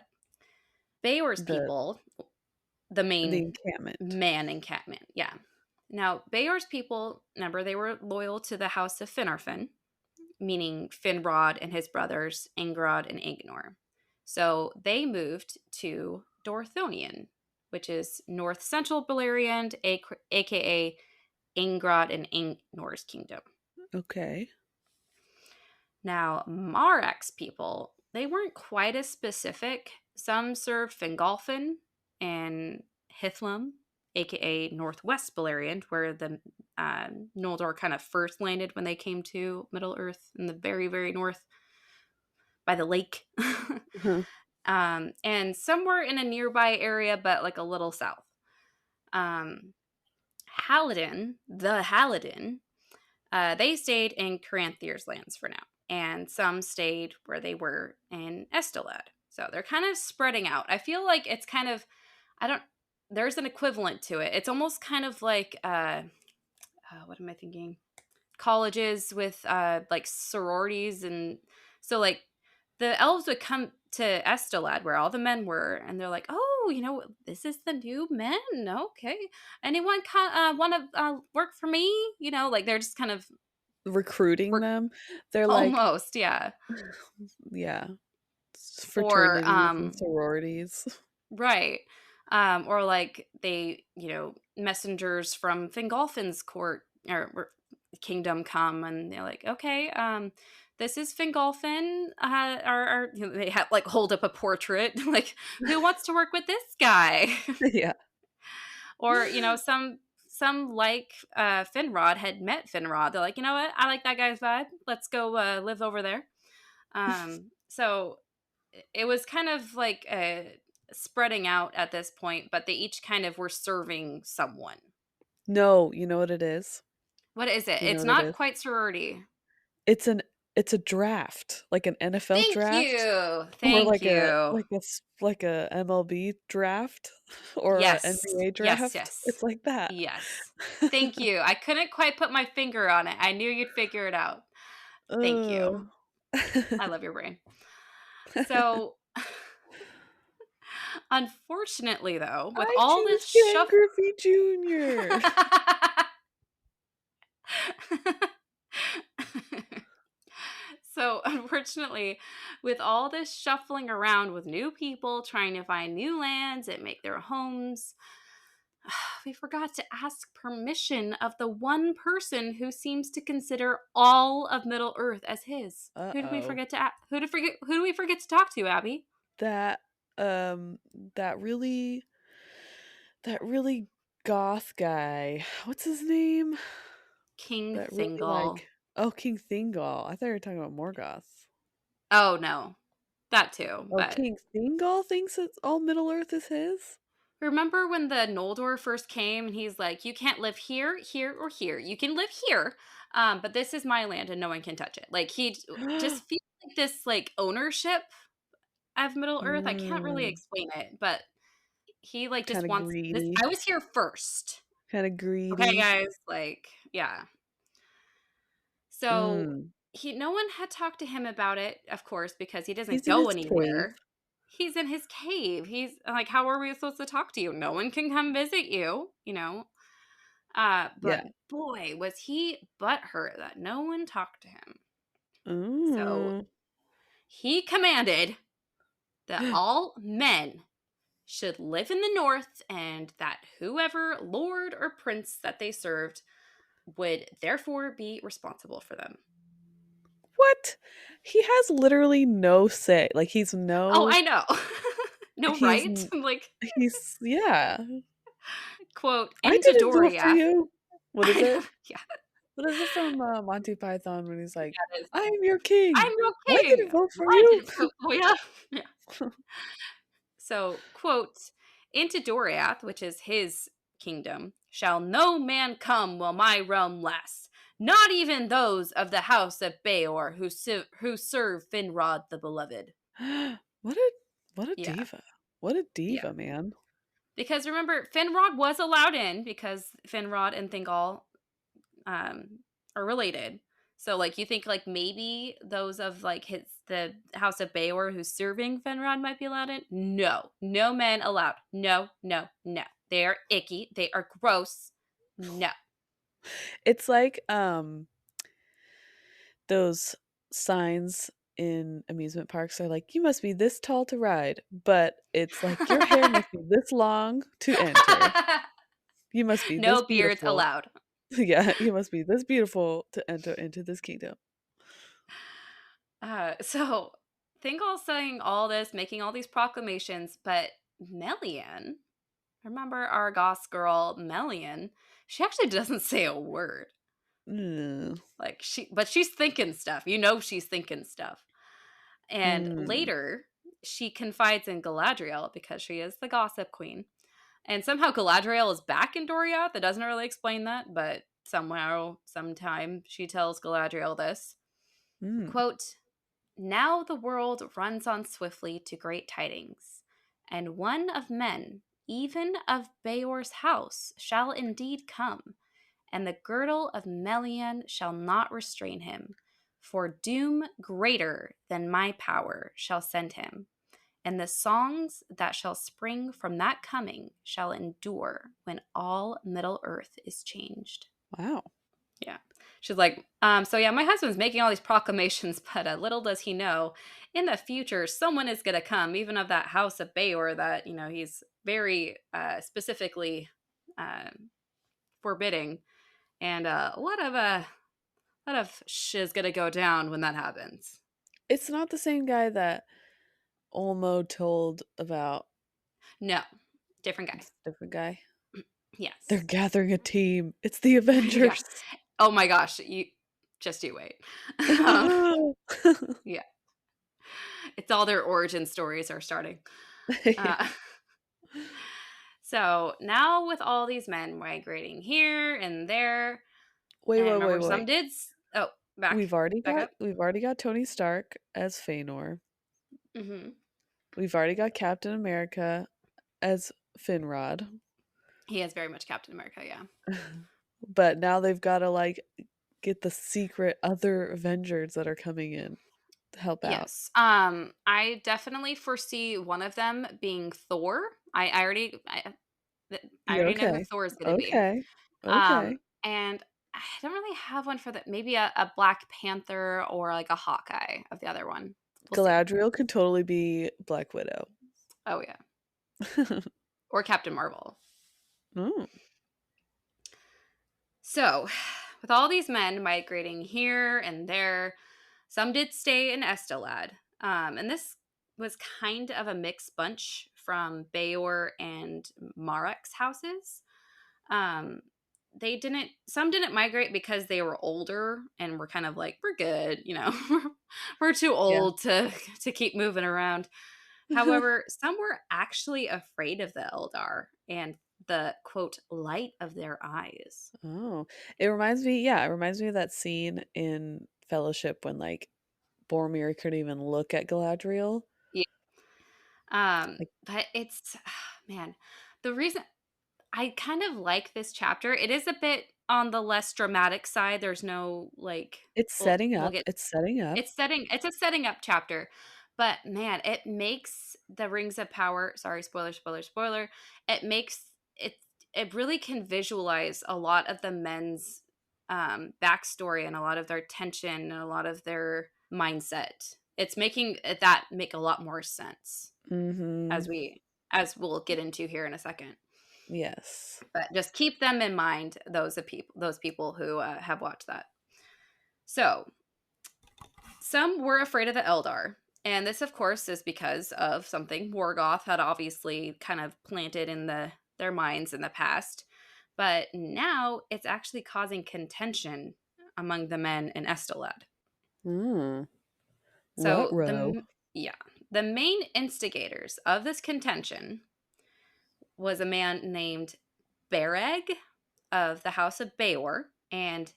Beor's The people, the the main encampment. man encampment, yeah. Now, Beor's people, remember, they were loyal to the house of Finarfin, meaning Finrod and his brothers, Ingrod and Ignor. So they moved to Dorthonion, which is north central Beleriand, aka Ingrod and Ingnor's kingdom. Okay. Now, Marek's people, they weren't quite as specific. Some served Fingolfin and Hithlum, aka Northwest Beleriand, where the Noldor kind of first landed when they came to Middle Earth in the very, very north by the lake. Uh-huh. And somewhere in a nearby area, but like a little south. Um, the Halidin, they stayed in Caranthir's lands for now, and some stayed where they were in Estolad. So they're kind of spreading out. I feel like it's kind of, I don't, there's an equivalent to it. It's almost kind of like, what am I thinking? Colleges with like sororities, and so like the elves would come to Estolad where all the men were, and they're like, "Oh, this is the new men. Okay, anyone want to work for me?" Like they're just kind of Recruiting work them. They're like, almost, yeah. yeah, Or fraternities and sororities. right, or like they, messengers from Fingolfin's court or kingdom come, and they're like, okay, this is Fingolfin. They have like hold up a portrait, like, who wants to work with this guy? Yeah. Or some like Finrod had met Finrod. They're like, you know what? I like that guy's vibe. Let's go live over there. So it was kind of like spreading out at this point, but they each kind of were serving someone. No, you know what it is? What is it? You know It's what it not is? quite sorority. It's an it's a draft, like an NFL Thank draft you. or Thank you. like a MLB draft or a Yes. NBA Yes, draft. yes. It's like that. Yes. Thank you. I couldn't quite put my finger on it. I knew you'd figure it out. Thank Ugh. you. I love your brain. So, unfortunately, though, with I all this choose Ken shuffle. Griffey Jr. So, unfortunately, with all this shuffling around with new people trying to find new lands and make their homes, we forgot to ask permission of the one person who seems to consider all of Middle Earth as his. Who did we Uh-oh. forget to who do we forget to talk to, Abby? That um that really that really goth guy. What's his name? King That really Thingol. oh, King Thingol. I thought you were talking about Morgoth. Oh no. That too, Oh, but King Thingol thinks it's all Middle Earth is his? remember when the Noldor first came and he's like, you can't live here, here, or here. You can live here, but this is my land and no one can touch it. Like just feels like this like ownership of Middle Earth. I can't really Mm, explain it, but he like just kind of wants this. greedy. I was here first. Kind of Okay, greedy. guys. Like, yeah. So Mm. no one had talked to him about it, of course, because he doesn't He's in go his cave. anywhere. He's in his cave. He's like, how are we supposed to talk to you? No one can come visit you, you know? But Yeah. boy, was he butthurt that no one talked to him. So Ooh. he commanded that all men should live in the north and that whoever lord or prince that they served would therefore be responsible for them. What? He has literally no say. Like Oh, I know. No he's right? Like, yeah. quote, I into didn't vote for Doriath. you. What is I know. it? Yeah, What is it from Monty Python when he's like, that is. "I am your king. I'm your I king. didn't vote for I you." didn't vote for you. Yeah. So, quote, into Doriath, which is his kingdom, shall no man come while my realm lasts, not even those of the house of Beor who serve Finrod the beloved. What a what a Yeah, diva. What a yeah. diva, man. Because remember, Finrod was allowed in because Finrod and Thingol um, are related. So like you think like maybe those of like the House of Beor who's serving Finrod might be allowed in? No. No men allowed. No, no, no. They are icky. They are gross. No. It's like those signs in amusement parks are like, "You must be this tall to ride," but it's like, "Your hair must be this long to enter. You must be this No beards beautiful." allowed. Yeah, "You must be this beautiful to enter into this kingdom." So Thingol's saying all this, making all these proclamations, but Melian, remember our Goss girl Melian, she actually doesn't say a word. Mm. Like but she's thinking stuff. You know she's thinking stuff. And Mm. later, she confides in Galadriel because she is the gossip queen. And somehow Galadriel is back in Doriath. It doesn't really explain that, but somehow, sometime, she tells Galadriel this. Mm. Quote, now the world runs on swiftly to great tidings, and one of men, even of Beor's house, shall indeed come, and the girdle of Melian shall not restrain him, for doom greater than my power shall send him, and the songs that shall spring from that coming shall endure when all Middle Earth is changed. Wow. Yeah. She's like, so yeah, my husband's making all these proclamations, but little does he know, in the future, someone is going to come, even of that house of Beor that, he's very specifically forbidding. And a lot of shiz gonna go down when that happens. It's not the same guy that Olmo told about. No, different guy. It's a different guy. They're Yes. gathering a team. It's the Yeah. Avengers. Oh my gosh, you wait. um, yeah, it's all their origin stories are starting. Yeah. Uh, so now with all these men migrating here and there, Wait, and wait, wait, remember some wait. did. Oh, back up. We've already got Tony Stark as Feanor. Hmm. We've already got Captain America as Finrod. He is very much Captain America. Yeah. But now they've got to like get the secret other Avengers that are coming in to help out. Yes. I definitely foresee one of them being Thor. I Yeah, already know who okay. Thor is going to be. Okay. Okay. And I don't really have one for that. Maybe a Black Panther or like a Hawkeye of the other one. We'll see. Galadriel could totally be Black Widow. Oh yeah, or Captain Marvel. Mm. So, with all these men migrating here and there, some did stay in Estelad. And this was kind of a mixed bunch from Beor and Marek's houses. Um, some didn't migrate because they were older and were kind of like, we're good, we're too Yeah. old to keep moving around. However, some were actually afraid of the Eldar and the quote light of their eyes. Oh, it reminds me, yeah, it reminds me of that scene in Fellowship when like Boromir couldn't even look at Galadriel. Yeah. Like But it's man, the reason I kind of like this chapter, it is a bit on the less dramatic side. There's no like it's setting we'll up. get It's setting up. it's a setting up chapter. But man, it makes the Rings of Power, sorry, spoiler, spoiler, spoiler. It makes it it really can visualize a lot of the men's backstory and a lot of their tension and a lot of their mindset. It's making that make a lot more sense Mm-hmm. as we'll get into here in a second. Yes. But just keep them in mind, those people who have watched that. So some were afraid of the Eldar, and this, of course, is because of something Morgoth had obviously kind of planted in their minds in the past. But now it's actually causing contention among the men in Estelad. Mm. What So row? yeah, the main instigators of this contention was a man named Bereg of the House of Beor and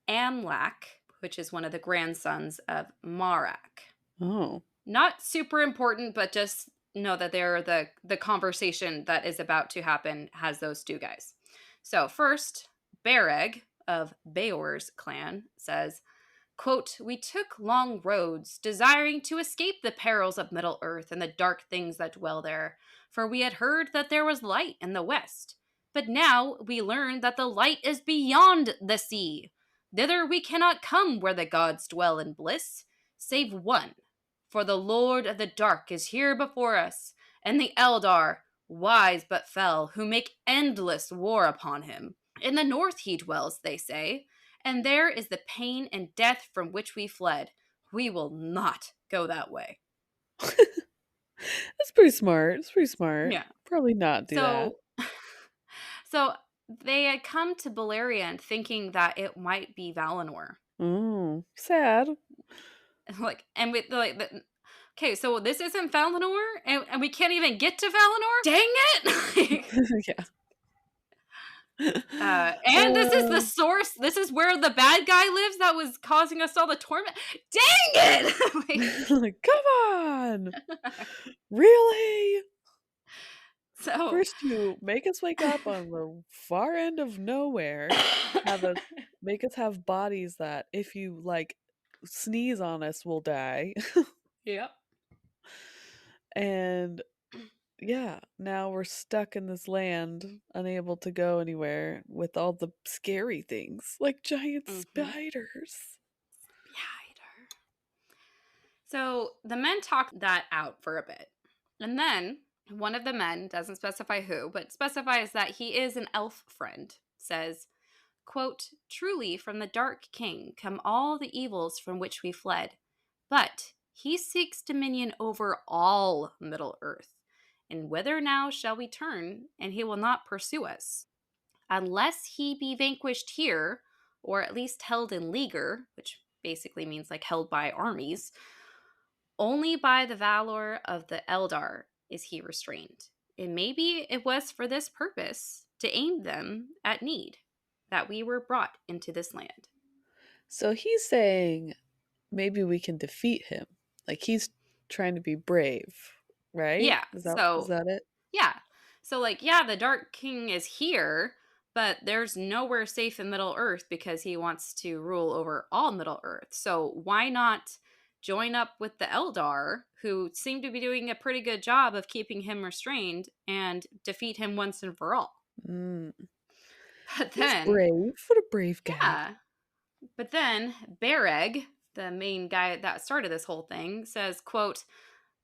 Amlak, which is one of the grandsons of Marak. Oh. Not super important, but just know that they're the conversation that is about to happen has those two guys. So first, Bereg of Beor's clan says, quote, "We took long roads, desiring to escape the perils of Middle Earth and the dark things that dwell there, for we had heard that there was light in the west. But now we learn that the light is beyond the sea. Thither we cannot come where the gods dwell in bliss, save one. For the Lord of the Dark is here before us, and the Eldar, wise but fell, who make endless war upon him. In the north he dwells, they say, and there is the pain and death from which we fled. We will not go that way." That's pretty smart. It's pretty smart. Yeah. Probably not do that. So, so they had come to Beleriand thinking that it might be Valinor. Oh, sad. Like, and with like, okay, so this isn't Valinor, and we can't even get to Valinor. Dang it! Yeah. And this is the source. This is where the bad guy lives that was causing us all the torment. Dang it! Like, come on. Really? So, First you make us wake up on the far end of nowhere, have us make us have bodies that if you like sneeze on us will die. yep. And yeah, now we're stuck in this land, unable to go anywhere with all the scary things, like giant Mm-hmm. spiders. So the men talk that out for a bit. And then one of the men, doesn't specify who, but specifies that he is an elf friend, says, quote, "Truly from the Dark King come all the evils from which we fled. But he seeks dominion over all Middle Earth. And whither now shall we turn, and he will not pursue us? Unless he be vanquished here, or at least held in leaguer," which basically means like held by armies, "only by the valor of the Eldar is he restrained. And maybe it was for this purpose, to aim them at need, that we were brought into this land." So he's saying maybe we can defeat him. Like he's trying to be brave, right? Yeah, Is that it? yeah. So, like, yeah, the Dark King is here, but there's nowhere safe in Middle Earth because he wants to rule over all Middle Earth. So, why not join up with the Eldar, who seem to be doing a pretty good job of keeping him restrained, and defeat him once and for all? Mm. But He's then, brave. What a brave guy. yeah, but then Bereg, the main guy that started this whole thing, says, quote,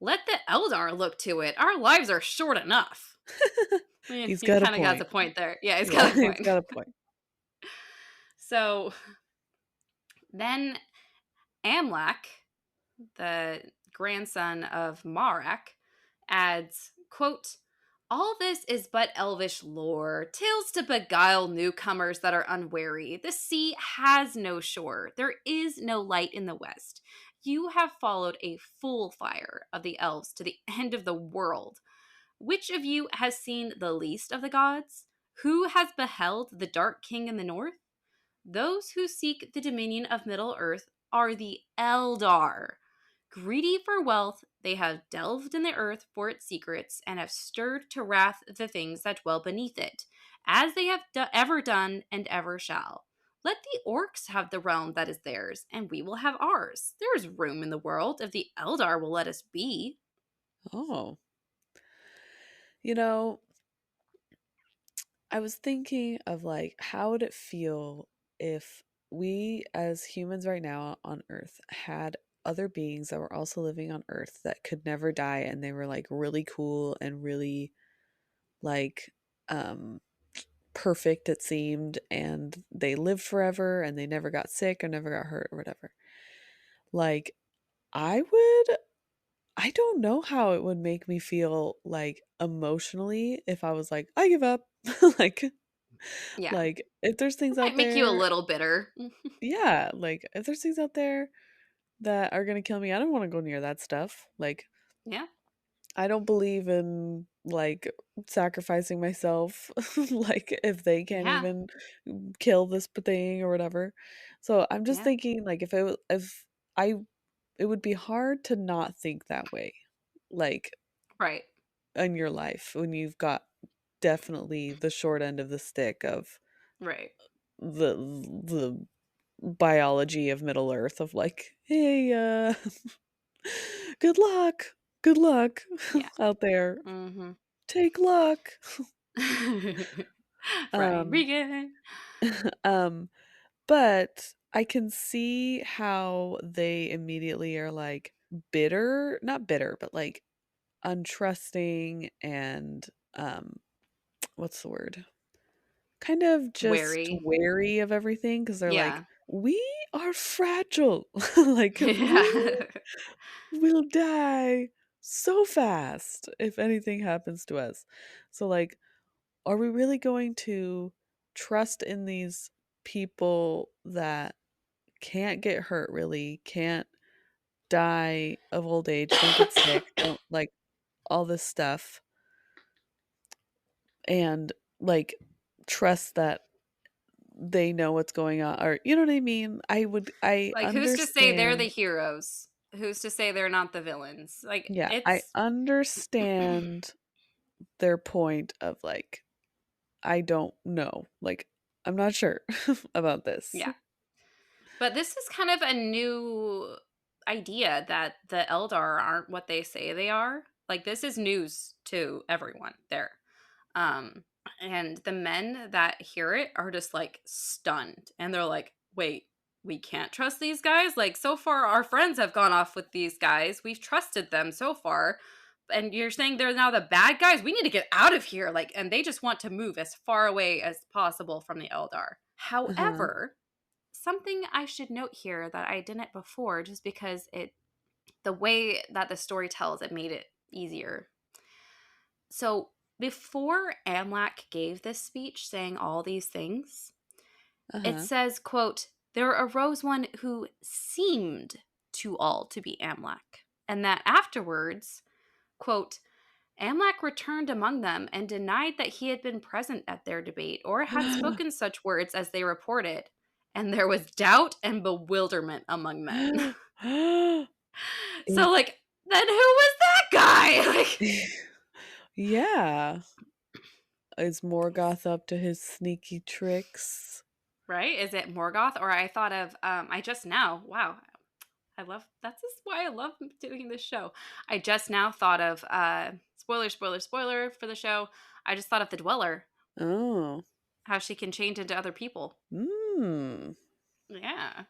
"Let the Eldar look to it. Our lives are short enough." He's He got a kind of got a point. point there. Yeah, he's Yeah, got a he's point. got a point. So then Amlak, the grandson of Marak, adds, quote, "All this is but elvish lore, tales to beguile newcomers that are unwary. The sea has no shore. There is no light in the west. you have followed a full fire of the elves to the end of the world. Which of you has seen the least of the gods? Who has beheld the Dark King in the north? Those who seek the dominion of Middle Earth are the Eldar. Greedy for wealth, they have delved in the earth for its secrets and have stirred to wrath the things that dwell beneath it, as they have ever done and ever shall. Let the orcs have the realm that is theirs, and we will have ours. There is room in the world if the Eldar will let us be. Oh. You know, I was thinking of like, how would it feel if we as humans right now on Earth had other beings that were also living on Earth that could never die and they were like really cool and really like um perfect, it seemed, and they lived forever and they never got sick or never got hurt or whatever. Like, I would, I don't know how it would make me feel like emotionally if I was like, I give up. like Yeah, like if there's it things might out make you a there, little bitter. yeah, like if there's things out there that are going to kill me, I don't want to go near that stuff. Like, Yeah, I don't believe in like sacrificing myself like if they can't yeah, even kill this thing or whatever. So I'm just yeah, thinking like if I it would be hard to not think that way. Like right, in your life when you've got definitely the short end of the stick of right. the biology of Middle Earth of like, hey, good luck. Good luck Yeah. out there. Mm-hmm. Take luck. Brian Um, Regan. um, but I can see how they immediately are like bitter, not bitter, but like untrusting and what's the word? Kind of just Wary. wary of everything because they're like, Yeah. we are fragile. like we Yeah. will die so fast if anything happens to us. So like, are we really going to trust in these people that can't get hurt really, can't die of old age, don't get sick, don't like all this stuff and like trust that they know what's going on or you know what I mean? I Like, who's to say they're the understand. heroes? Who's to say they're not the villains? Like, Yeah, I it's. understand their point of like I don't know. Like I'm not sure about this. Yeah. But this is kind of a new idea that the Eldar aren't what they say they are. Like, this is news to everyone there. Um, and the men that hear it are just like stunned. And they're like, wait, we can't trust these guys? Like, so far, our friends have gone off with these guys. We've trusted them so far. And you're saying they're now the bad guys? We need to get out of here. Like, and they just want to move as far away as possible from the Eldar. Uh-huh. However, something I should note here that I didn't before, just because the way that the story tells, it made it easier. So before Amlak gave this speech saying all these things, it Uh-huh. says, quote, there arose one who seemed to all to be Amlak, and that afterwards, quote, Amlak returned among them and denied that he had been present at their debate or had spoken such words as they reported, and there was doubt and bewilderment among men. So, Is like, then who was that guy? Like, yeah. Is Morgoth up to his sneaky tricks? right? Is it Morgoth? Or I thought of, I just now, wow, I love, that's just why I love doing this show. I just now thought of, spoiler for the show. I just thought of the Dweller, Oh. how she can change into other people. Mm. Yeah.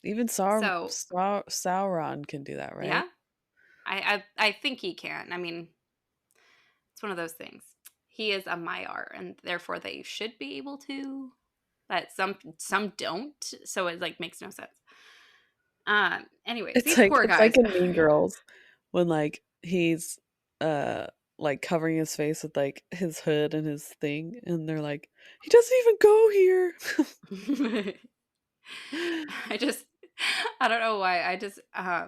Even So, Sauron can do that, yeah, right? I think he can. I mean, it's one of those things. He is a Maiar, and therefore they should be able to, but some don't. So it like makes no sense. Anyways, these poor It's like guys. in Mean Girls when like he's uh like covering his face with like his hood and his thing and they're like he doesn't even go here. I just I don't know why. I just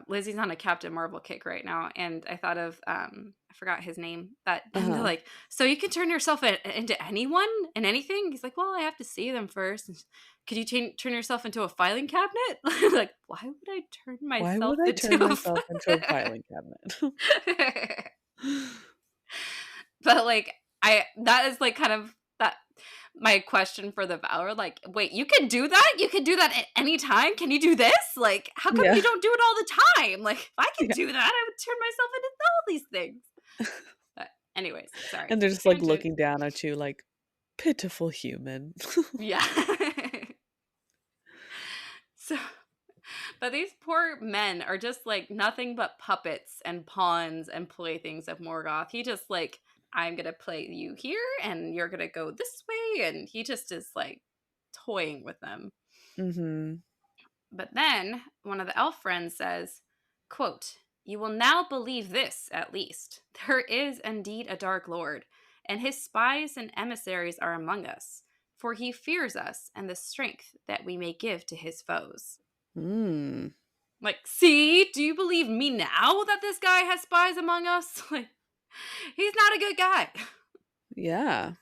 Lizzie's on a Captain Marvel kick right now, and I thought of I forgot his name. That and they're Uh-huh. like, so you can turn yourself into anyone and anything. He's like, well, I have to see them first. And could you turn yourself into a filing cabinet? Like, why would I turn Why myself would I turn into a? myself into a filing cabinet? But like, I that is like kind of that my question for the Valor, like, wait, you can do that? You can do that at any time? Can you do this? Like, how come Yeah. you don't do it all the time? Like, if I can Yeah. do that, I would turn myself into all these things. But anyways, sorry. And they're just like Tangent. looking down at you like pitiful human. Yeah. So, but these poor men are just like nothing but puppets and pawns and playthings of Morgoth. He just like, I'm gonna play you here and you're gonna go this way, and he just is like toying with them. Mhm. But then one of the elf friends says, quote, you will now believe this, at least. There is indeed a dark lord, and his spies and emissaries are among us, for he fears us and the strength that we may give to his foes. Mm. Like, see, do you believe me now that this guy has spies among us? Like, he's not a good guy. Yeah.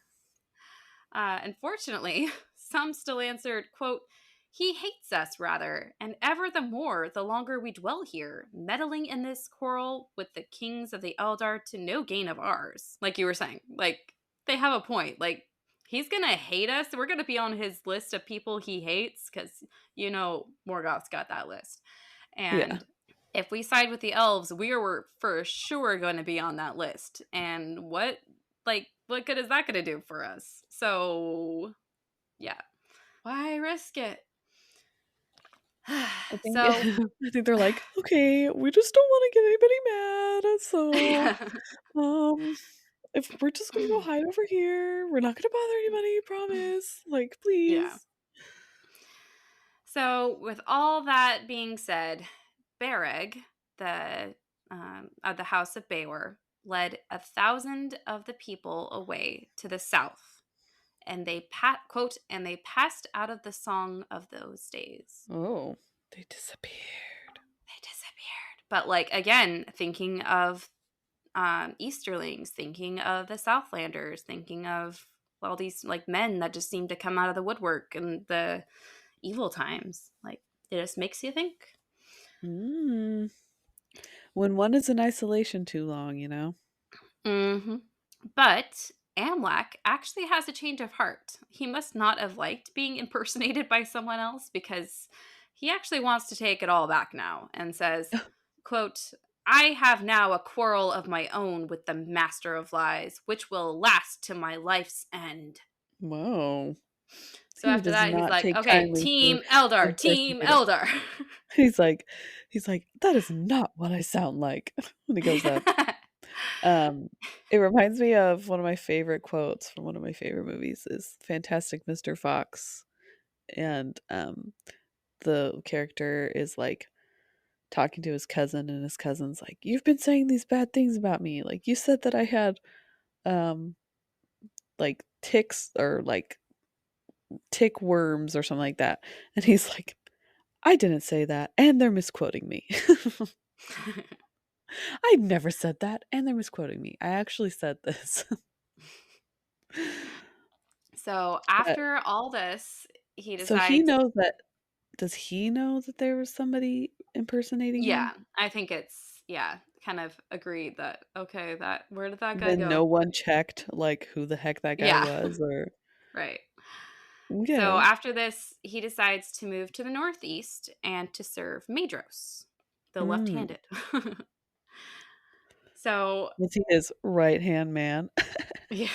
Unfortunately, some still answered, quote, he hates us rather, and ever the more the longer we dwell here, meddling in this quarrel with the kings of the Eldar to no gain of ours. Like you were saying, like, they have a point. Like, he's gonna hate us. We're gonna be on his list of people he hates, because, Morgoth's got that list. Yeah. And if we side with the elves, we are for sure going to be on that list. And what good is that going to do for us? So, yeah. Why risk it? I think So, I think they're like, "Okay, we just don't wanna get anybody mad, so, yeah. um, if we're just gonna go hide over here, we're not gonna bother anybody, promise, like, Yeah. please." So, with all that being said, Bereg, the of the House of Beor, led 1,000 of the people away to the south, and quote, and they passed out of the song of those days. Oh, they disappeared. They disappeared. But like again, thinking of Easterlings, thinking of the Southlanders, thinking of all these like men that just seem to come out of the woodwork in the evil times. Like it just makes you think. Mm. When one is in isolation too long, you know? Hmm. But Amlak actually has a change of heart. He must not have liked being impersonated by someone else, because he actually wants to take it all back now and says, quote, I have now a quarrel of my own with the Master of Lies, which will last to my life's end. Whoa. So He after does that, he's not like, take okay, kindly to Team Eldar, Team impersonating. Eldar. He's like he's like, "That is not what I sound like," when he goes up. Um, it reminds me of one of my favorite quotes from one of my favorite movies is Fantastic Mr. Fox, and, the character is, like, talking to his cousin, and his cousin's like, "You've been saying these bad things about me, like, you said that I had, um, like, ticks or, like, tick worms or something like that," and he's like, "I didn't say that, and they're misquoting me." I never said that, and they're misquoting me. I actually said this. So But after all this, he so he decides, knows that does he know that there was somebody impersonating yeah, him? I think yeah, kind of agreed that, okay, that, where did that guy Then no go? one checked, like, who the heck that guy Yeah, was or right. So okay. after this, he decides to move to the northeast and to serve Maedros, the left Mm. handed. So, Was he his right-hand man? yeah.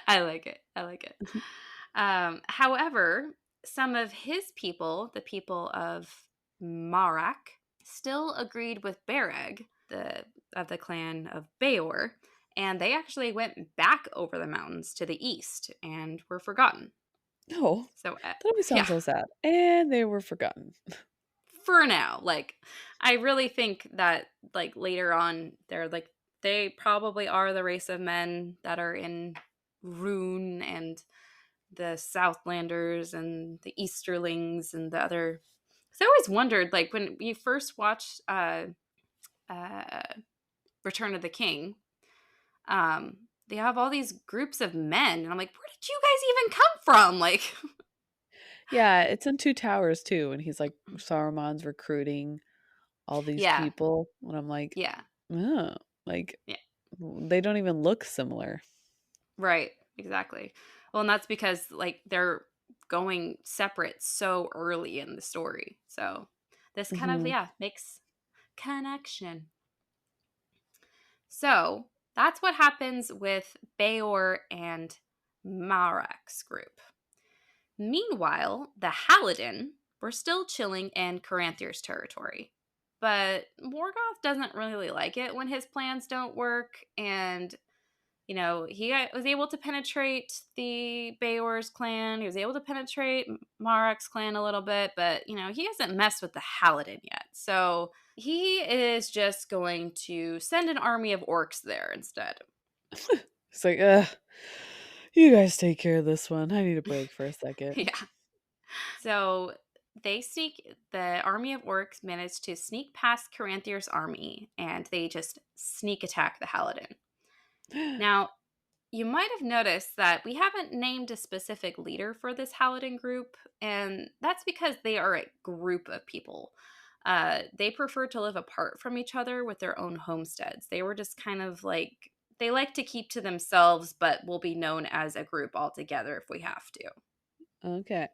I like it. I like it. However, some of his people, the people of Marak, still agreed with Bereg, the of the clan of Beor, and they actually went back over the mountains to the east and were forgotten. No. So, That always yeah, sounds so sad. And they were forgotten. for now, like I really think that like later on, they probably are the race of men that are in Rune and the Southlanders and the Easterlings and the other. Because I always wondered, like, when you first watched uh, Return of the King, they have all these groups of men, and I'm like, where did you guys even come from? Like, Yeah, it's in Two Towers too, and he's like Saruman's recruiting all these yeah, people, and I'm like, yeah, oh, like yeah, they don't even look similar. right, exactly. Well, and that's because like they're going separate so early in the story, so this kind of Hmm. makes connection. So that's what happens with Beor and Marek's group. Meanwhile, the Halidin were still chilling in Caranthir's territory. But Morgoth doesn't really like it when his plans don't work, and he was able to penetrate the Beor's clan. He was able to penetrate Marek's clan a little bit, but he hasn't messed with the Halidin yet. So he is just going to send an army of orcs there instead. It's like, you guys take care of this one. I need a break for a second. Yeah. So the army of orcs managed to sneak past Caranthir's army, and they just sneak attack the Halidin. Now, you might have noticed that we haven't named a specific leader for this Halidin group, and that's because they are a group of people. They prefer to live apart from each other with their own homesteads. They were just kind of like, they like to keep to themselves, but will be known as a group altogether if we have to. Okay.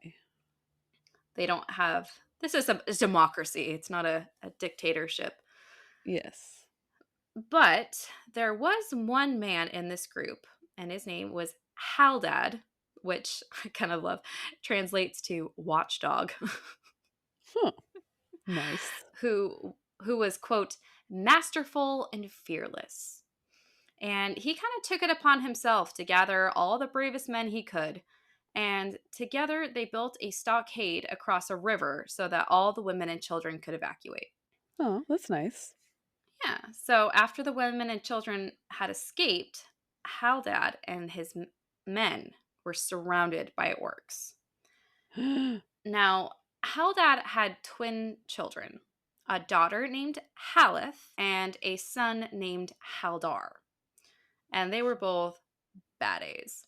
They don't have, this is a democracy, it's not a dictatorship. Yes. But there was one man in this group, and his name was Haldad, which I kind of love, translates to watchdog, Huh. Nice. who was, quote, masterful and fearless. And he kind of took it upon himself to gather all the bravest men he could. And together they built a stockade across a river so that all the women and children could evacuate. Oh, that's nice. Yeah. So after the women and children had escaped, Haldad and his men were surrounded by orcs. Now, Haldad had twin children, a daughter named Haleth and a son named Haldar. And they were both bad A's.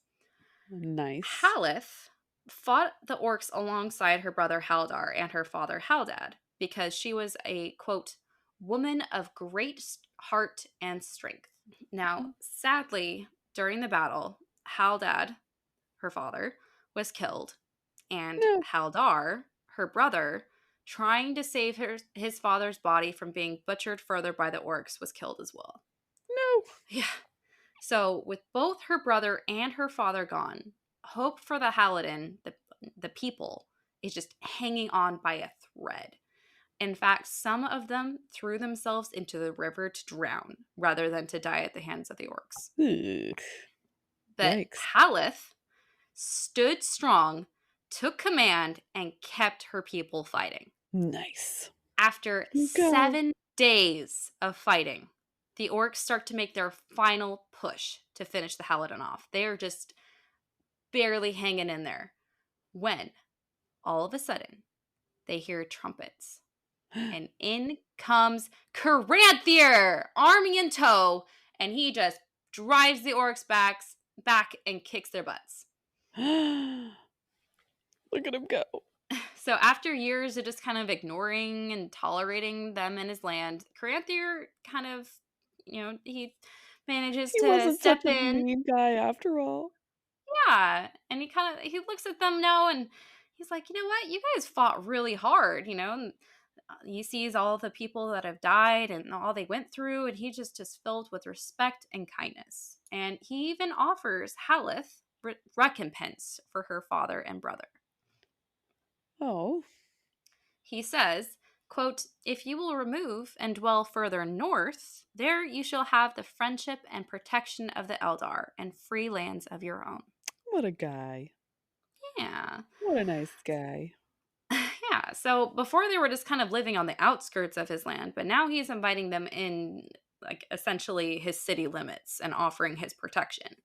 Nice. Haleth fought the orcs alongside her brother Haldar and her father Haldad because she was a, quote, woman of great heart and strength. Now, sadly, during the battle, Haldad, her father, was killed, and No. Haldar, her brother, trying to save his father's body from being butchered further by the orcs, was killed as well. No. Yeah. So, with both her brother and her father gone, hope for the Halidin, the people, is just hanging on by a thread. In fact, some of them threw themselves into the river to drown rather than to die at the hands of the orcs. Ugh. But Yikes. Haleth stood strong, took command, and kept her people fighting. Nice. After Go. 7 days of fighting, the orcs start to make their final push to finish the Halidin off. They are just barely hanging in there when all of a sudden they hear trumpets. And in comes Caranthir, army in tow, and he just drives the orcs back and kicks their butts. Look at him go. So after years of just kind of ignoring and tolerating them in his land, Caranthir kind of, he manages He to wasn't such step a in. mean guy after all. Yeah. And he looks at them now and he's like, you know what? You guys fought really hard, and he sees all the people that have died and all they went through, and he just is filled with respect and kindness. And he even offers Haleth recompense for her father and brother. Oh. He says, quote, if you will remove and dwell further north, there you shall have the friendship and protection of the Eldar and free lands of your own. What a guy. Yeah. What a nice guy. Yeah. So before they were just kind of living on the outskirts of his land, but now he's inviting them in, like, essentially his city limits and offering his protection.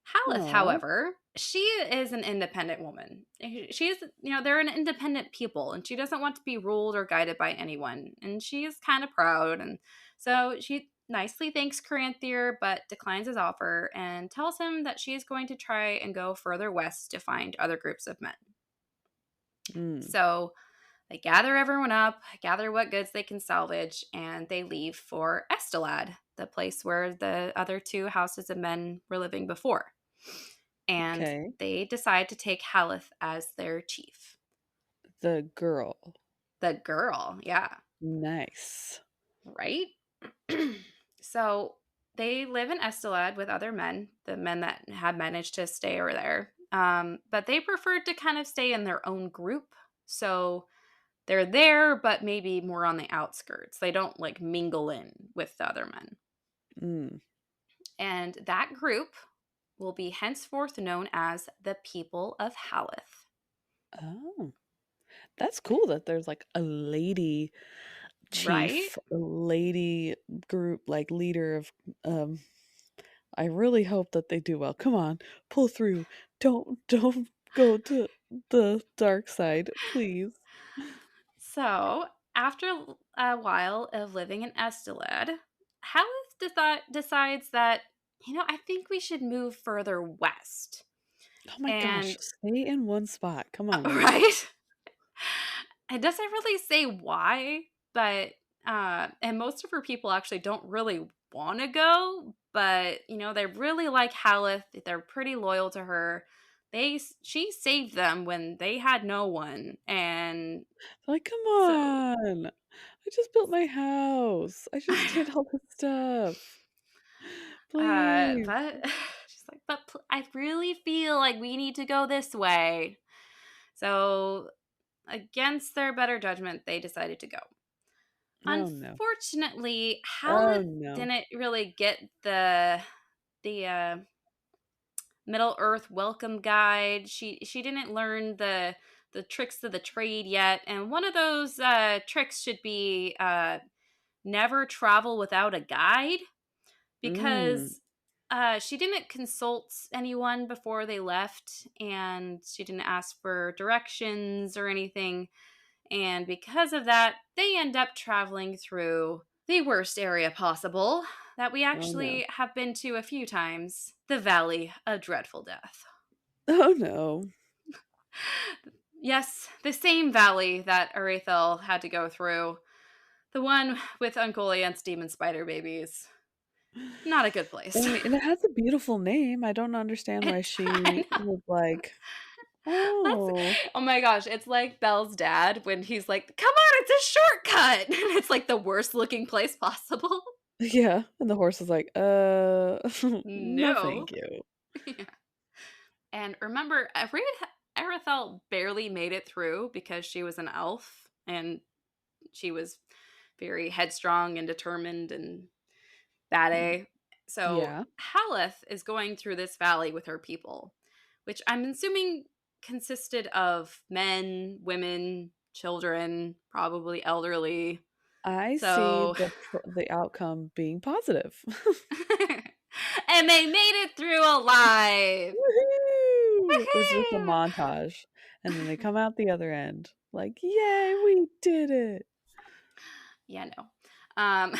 Haleth, Oh, however, she is an independent woman. She's, they're an independent people, and she doesn't want to be ruled or guided by anyone. And she is kind of proud. And so she nicely thanks Caranthier, but declines his offer and tells him that she is going to try and go further west to find other groups of men. mm, So they gather everyone up, gather what goods they can salvage, and they leave for Estelad, the place where the other two houses of men were living before. And okay. they decide to take Haleth as their chief. The girl. The girl, yeah, Nice. right? So they live in Estelad with other men, the men that had managed to stay over there. But they preferred to kind of stay in their own group. So they're there, but maybe more on the outskirts. They don't like mingle in with the other men. Mm. And that group will be henceforth known as the People of Haleth. Oh, that's cool that there's like a lady Right? chief, a lady group, like leader of. Um, I really hope that they do well. Come on, pull through. Don't go to the dark side, please. So, after a while of living in Estelad, Haleth decides that, I think we should move further west. Oh my gosh, And, stay in one spot. Come on, lady. right? It doesn't really say why, but, and most of her people actually don't really want to go, but, they really like Haleth. They're pretty loyal to her. She saved them when they had no one. And Like, come so on. I just built my house. I just did all this stuff. Please. But she's like, I really feel like we need to go this way. So, against their better judgment, they decided to go. Oh no. Unfortunately, Oh Haleth no. didn't really get the Middle Earth welcome guide. She didn't learn the tricks of the trade yet, and one of those tricks should be never travel without a guide. Mm. Because she didn't consult anyone before they left, and she didn't ask for directions or anything. And because of that, they end up traveling through the worst area possible that we Oh no. actually have been to a few times, the Valley of Dreadful Death. Oh no. Yes, the same valley that Arethel had to go through. The one with Ungoliant's demon spider babies. Not a good I place. mean, and it has a beautiful name. I don't understand why I she know. was like, That's "Oh." oh my gosh, it's like Belle's dad when he's like, "Come on, it's a shortcut." And it's like the worst looking place possible. Yeah, and the horse is like, no, No. thank you." Yeah. And remember, Arethel barely made it through because she was an elf and she was very headstrong and determined and bad Mm, A. So yeah. Haleth is going through this valley with her people, which I'm assuming consisted of men, women, children, probably elderly. I see So, the outcome being positive. and they made it through alive. Woohoo! It's just a Woohoo! montage, and then they come out the other end like, "Yay, we did it." Yeah, no. Um,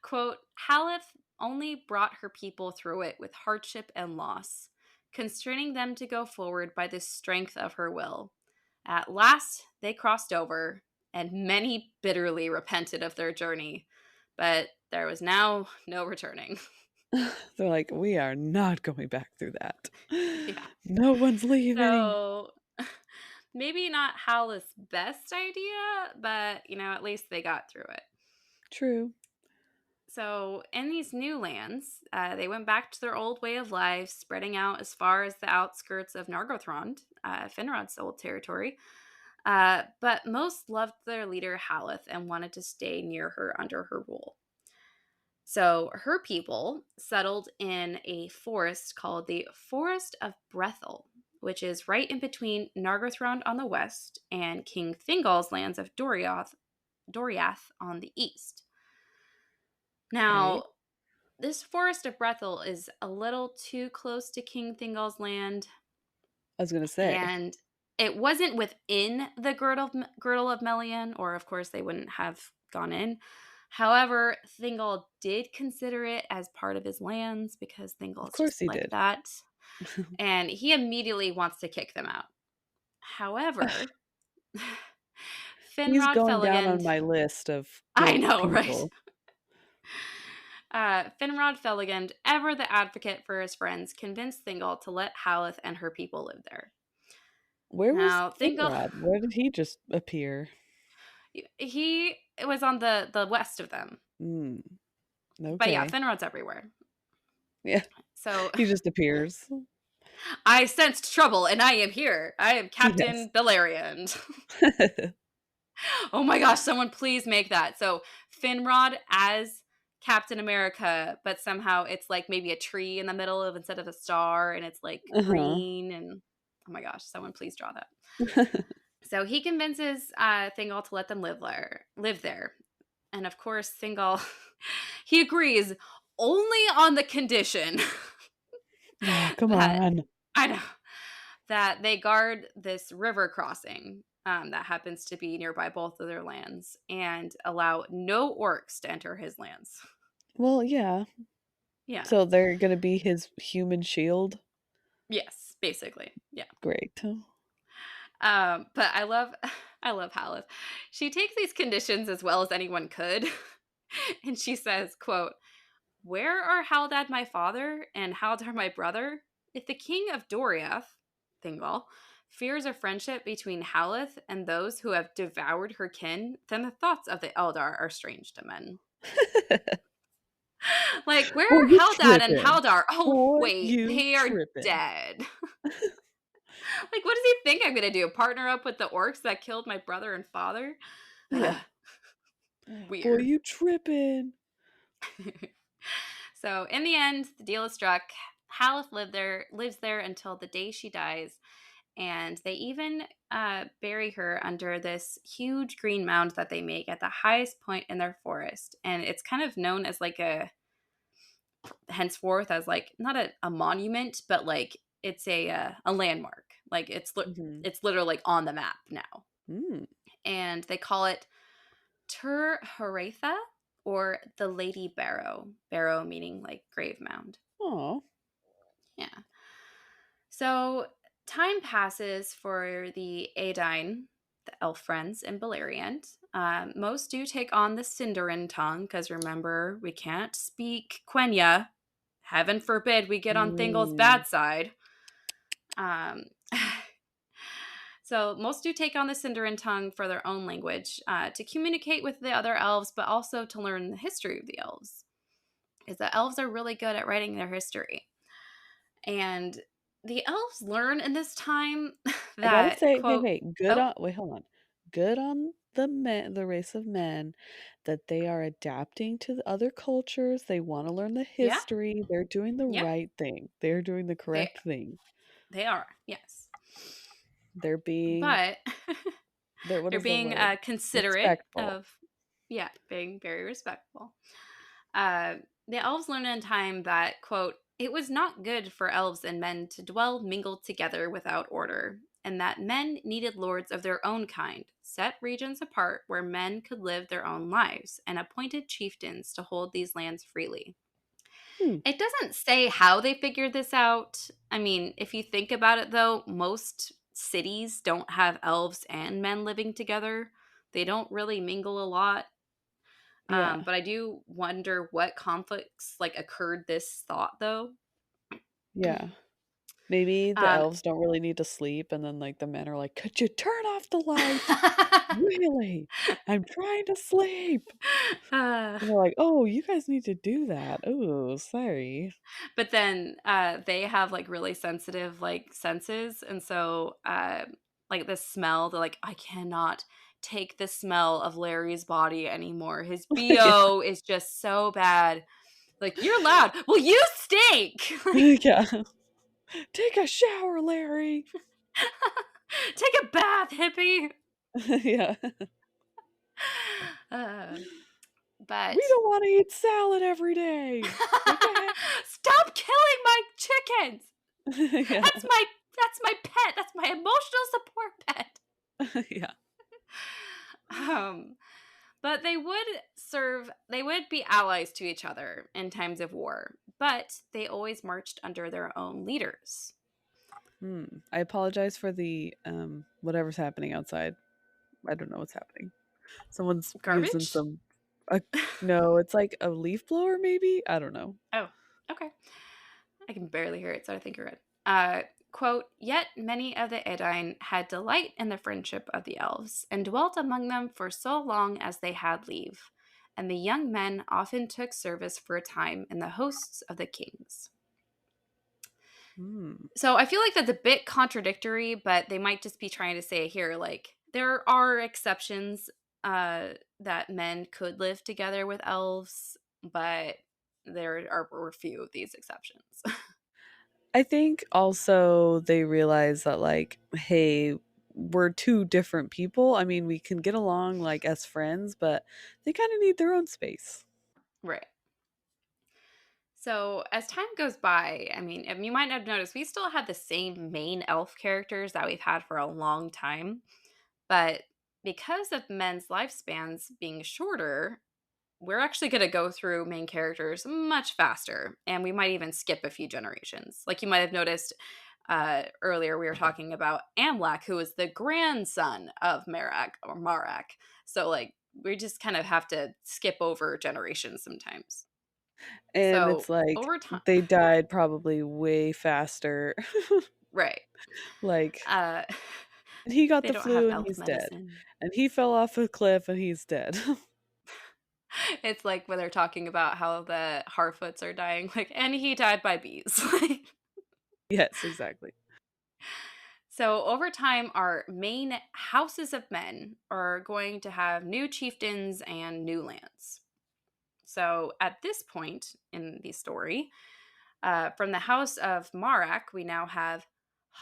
quote, Haleth only brought her people through it with hardship and loss, constraining them to go forward by the strength of her will. At last, they crossed over, and many bitterly repented of their journey, but there was now no returning. They're like, "We are not going back through that. Yeah. No one's leaving." So maybe not Haleth's best idea, but at least they got through it. True. So, in these new lands, they went back to their old way of life, spreading out as far as the outskirts of Nargothrond, Finrod's old territory. But most loved their leader, Haleth, and wanted to stay near her under her rule. So, her people settled in a forest called the Forest of Brethel, which is right in between Nargothrond on the west and King Thingol's lands of Doriath on the east. Okay. Now, this forest of Brethel is a little too close to King Thingol's land, I was gonna say. and it wasn't within the girdle of Melian, or of course they wouldn't have gone in. However, Thingol did consider it as part of his lands because Of Thingol's course just he like did. that, and he immediately wants to kick them out. However, He's Finrod going down on Felagund, my list of I good know, right? people. Finrod Felagund, ever the advocate for his friends, convinced Thingol to let Haleth and her people live there. Where was Now, Thingol, Finrod? Where did he just appear? he was on the west of them. Mm, But yeah, okay. Finrod's everywhere. Yeah, So he just appears. I sensed trouble and I am here. I am Yes. Captain Beleriand. Oh my gosh, someone please make that. So Finrod as Captain America, but somehow it's like maybe a tree in the middle of instead of a star, and it's like Uh-huh. green, and oh my gosh, someone please draw that. So he convinces Thingol to let them live there. And of course, Thingol he agrees only on the condition Oh, come that on. I know that they guard this river crossing that happens to be nearby both of their lands and allow no orcs to enter his lands. Well, yeah. Yeah. So they're gonna be his human shield? Yes, basically. Yeah. Great. But I love Haleth. She takes these conditions as well as anyone could. And she says, quote, "Where are Haldad my father and Haldar my brother? If the king of Doriath, Thingol, fears a friendship between Haleth and those who have devoured her kin, then the thoughts of the Eldar are strange to men." Like, where Boy, are you Haldad and tripping. Haldar? Oh, Boy, wait, you they are tripping. dead. Like, what does he think I'm gonna do? Partner up with the orcs that killed my brother and father? Yeah. Boy, Weird. you tripping. So in the end, the deal is struck. Haleth lives there until the day she dies, and they even bury her under this huge green mound that they make at the highest point in their forest, and it's kind of known as like henceforth as like not a monument, but like it's a landmark. Like Mhm. it's literally like on the map now, Mm. and they call it Tur Haretha, or the Lady Barrow. Barrow meaning like grave mound. Aw. Yeah. So time passes for the Aedine, the elf friends in Beleriand. Most do take on the Sindarin tongue, because remember, we can't speak Quenya. Heaven forbid we get on Thingol's Mm. bad side. Um, so most do take on the Sindarin tongue for their own language to communicate with the other elves, but also to learn the history of the elves. Is that elves are really good at writing their history. And the elves learn in this time I gotta that, say, quote, good oh, on wait, hold on. Good on the race of men, that they are adapting to the other cultures. They want to learn the yeah, history. They're doing the yeah, right thing. They're doing the they correct thing. they are, yes. They're being But what they're is the being word? considerate Respectful. of, yeah, being very respectful. Uh, the elves learn in time that, quote, "it was not good for elves and men to dwell mingled together without order, and that men needed lords of their own kind, set regions apart where men could live their own lives, and appointed chieftains to hold these lands freely." Hmm. It doesn't say how they figured this out. I mean, if you think about it, though, most cities don't have elves and men living together. They don't really mingle a lot. Yeah. But I do wonder what conflicts like occurred this thought though. Yeah. Maybe the um, elves don't really need to sleep, and then like the men are like, "Could you turn off the light? Really? I'm trying to sleep." uh, And they're like, "Oh, you guys need to do that. Oh, sorry." but then they have like really sensitive like senses, and so like the smell, they're like, I cannot take the smell of Larry's body anymore. His Yeah. BO is just so bad. Like, you're loud. Well, you stink. Like, Yeah. "Take a shower, Larry." take a bath, hippie. Yeah. Uh, But We don't want to eat salad every day. What the heck? stop killing my chickens. Yeah. That's my pet. That's my emotional support pet. Yeah. Um, but they would be allies to each other in times of war, but they always marched under their own leaders. I apologize for the whatever's happening outside. I don't know what's happening. Someone's using Garbage? some uh, no, it's like a leaf blower maybe? I don't know. Oh, okay. I can barely hear it, so I think you're good. Quote, yet many of the Edain had delight in the friendship of the elves, and dwelt among them for so long as they had leave. And the young men often took service for a time in the hosts of the kings. Hmm. So I feel like that's a bit contradictory, but they might just be trying to say here, like, there are exceptions that men could live together with elves, but were few of these exceptions. I think also they realize that like, hey, we're two different people. I mean, we can get along like as friends, but they kind of need their own space. Right. So as time goes by, I mean, you might have noticed we still have the same main elf characters that we've had for a long time, but because of men's lifespans being shorter, we're actually going to go through main characters much faster, and we might even skip a few generations. Like you might have noticed earlier, we were talking about Amlak, who was the grandson of Marak or Marak. So, like, we just kind of have to skip over generations sometimes. And it's So, like over time, they died probably way faster. right. Like Uh, he got they the don't have flu and elf he's dead. medicine. And he fell off a cliff and he's dead. It's like when they're talking about how the Harfoots are dying, like, and he died by bees. Like, Yes, exactly. so, over time, our main houses of men are going to have new chieftains and new lands. So, at this point in the story, from the house of Marak, we now have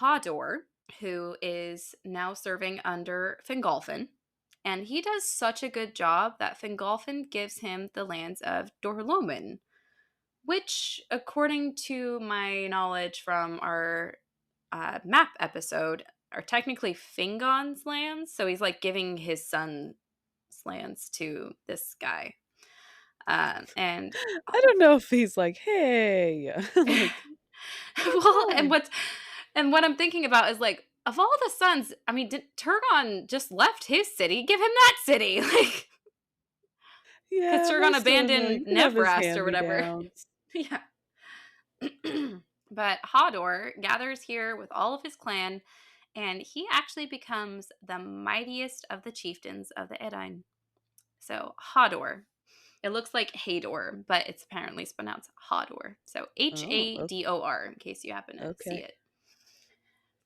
Hador, who is now serving under Fingolfin. And he does such a good job that Fingolfin gives him the lands of Dorlomin, which, according to my knowledge from our map episode, are technically Fingon's lands. So he's like giving his son's lands to this guy. And I don't know if he's like, hey, like, come well, on. and what I'm thinking about is like, of all the sons, I mean, Turgon just left his city. Give him that city, like, because Yeah, Turgon most of them are, abandoned you can have his Nevrast or hand me whatever. downs. Yeah. But Hodor gathers here with all of his clan, and he actually becomes the mightiest of the chieftains of the Edain. So Hodor. It looks like Hador, but it's apparently pronounced Hodor. So Oh, Hador, in case you happen to see okay. it.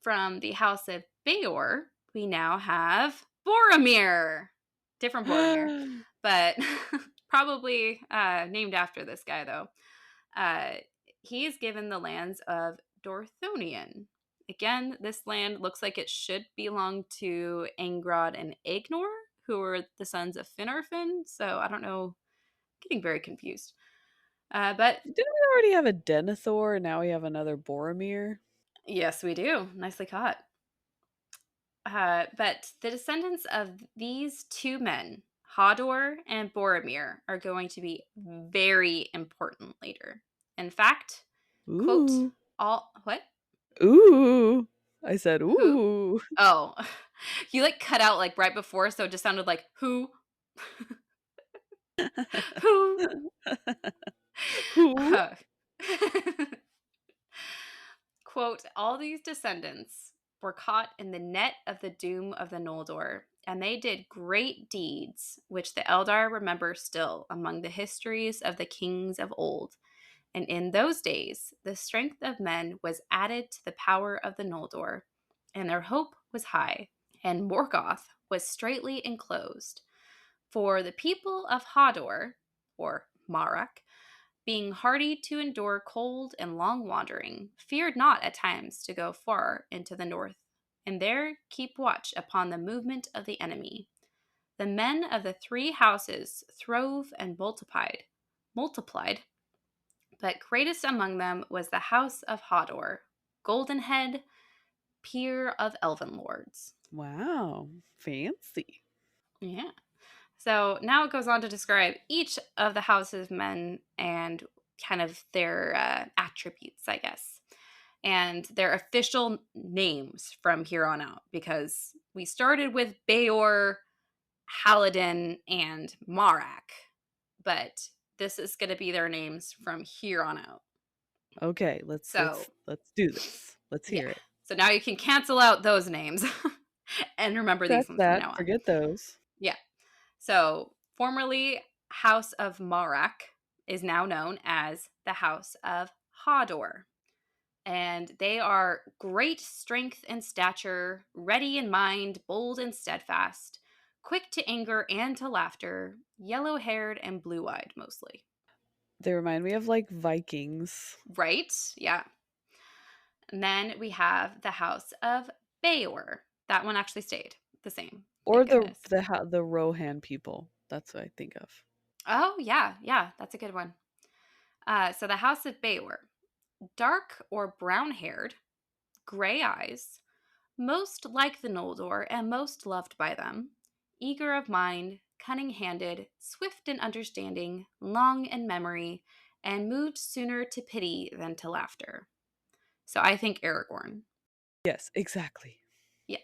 From the house of Beor, we now have Boromir. Different Boromir, but probably named after this guy, though. Uh, he is given the lands of Dorthonion. Again, this land looks like it should belong to Angrod and Aegnor, who were the sons of Finarfin. So I don't know, getting very confused. But Didn't we already have a Denethor and now we have another Boromir? yes, we do. Nicely caught. But the descendants of these two men, Hodor and Boromir, are going to be very important later. In fact, quote, Ooh. all what? Ooh. I said, Who? ooh. Oh, you like cut out like right before, so it just sounded like who? Who? Who? Uh, quote, all these descendants were caught in the net of the doom of the Noldor, and they did great deeds, which the Eldar remember still among the histories of the kings of old. And in those days, the strength of men was added to the power of the Noldor, and their hope was high, and Morgoth was straitly enclosed. For the people of Hador, or Marak, being hardy to endure cold and long wandering, feared not at times to go far into the north, and there keep watch upon the movement of the enemy. the men of the three houses throve and multiplied, but greatest among them was the house of Hodor, Goldenhead, peer of elven lords. Wow. Fancy. Yeah. So now it goes on to describe each of the house's men and kind of their attributes, I guess, and their official names from here on out, because we started with Beor, Halidin, and Marak, but this is going to be their names from here on out. Okay, let's So, do this. Let's yeah. hear it. So now you can cancel out those names and remember Scratch these ones from that. now on. Forget those. Yeah. So, formerly House of Marak is now known as the House of Hodor. And they are great strength and stature, ready in mind, bold and steadfast, quick to anger and to laughter, yellow haired and blue eyed mostly. They remind me of like Vikings. Right? Yeah. And then we have the House of Beor. That one actually stayed the same, Or thank goodness. the Rohan people. That's what I think of. Oh, yeah. Yeah, that's a good one. So the House of Beor, dark or brown haired, gray eyes, most like the Noldor and most loved by them, eager of mind, cunning handed, swift in understanding, long in memory, and moved sooner to pity than to laughter. So I think Aragorn. Yes, exactly. Yes.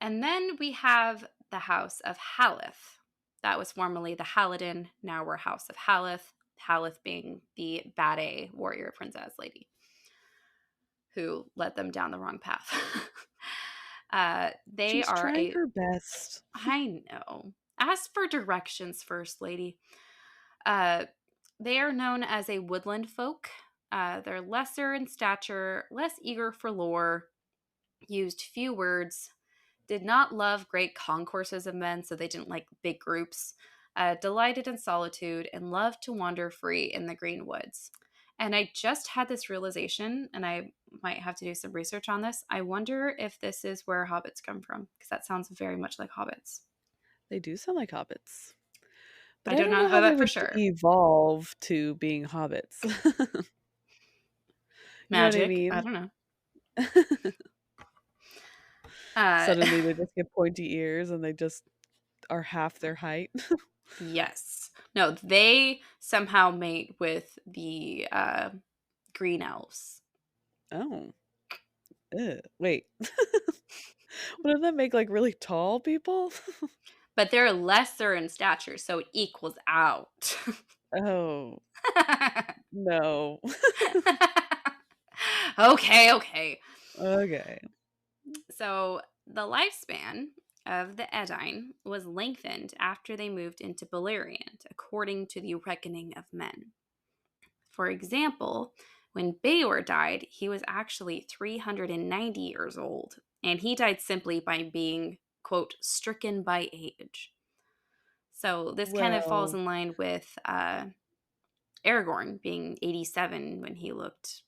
And then we have the House of Haleth. That was formerly the Halidin. Now we're House of Haleth. Haleth being the Bad A warrior princess lady who led them down the wrong path. They She's are trying a. her best. I know. Ask for directions first, lady. Uh, they are known as a woodland folk. They're lesser in stature, less eager for lore, used few words, did not love great concourses of men, so they didn't like big groups, delighted in solitude, and loved to wander free in the green woods. And I just had this realization, and I might have to do some research on this. I wonder if this is where hobbits come from, because that sounds very much like hobbits. They do sound like hobbits. But I I don't don't know know how they that for would sure. evolve to being hobbits. You know what I Magic? I mean? don't know. Uh, Suddenly they just get pointy ears and they just are half their height. yes. No, they somehow mate with the green elves. Oh. Ew. Wait. Wouldn't that make like really tall people? But they're lesser in stature, so it equals out. Oh, no. Okay, okay. Okay. So the lifespan of the Edain was lengthened after they moved into Beleriand, according to the reckoning of men. For example, when Beor died, he was actually 390 years old, and he died simply by being, quote, stricken by age. So this kind of falls Well, in line with Aragorn being 87 when he looked,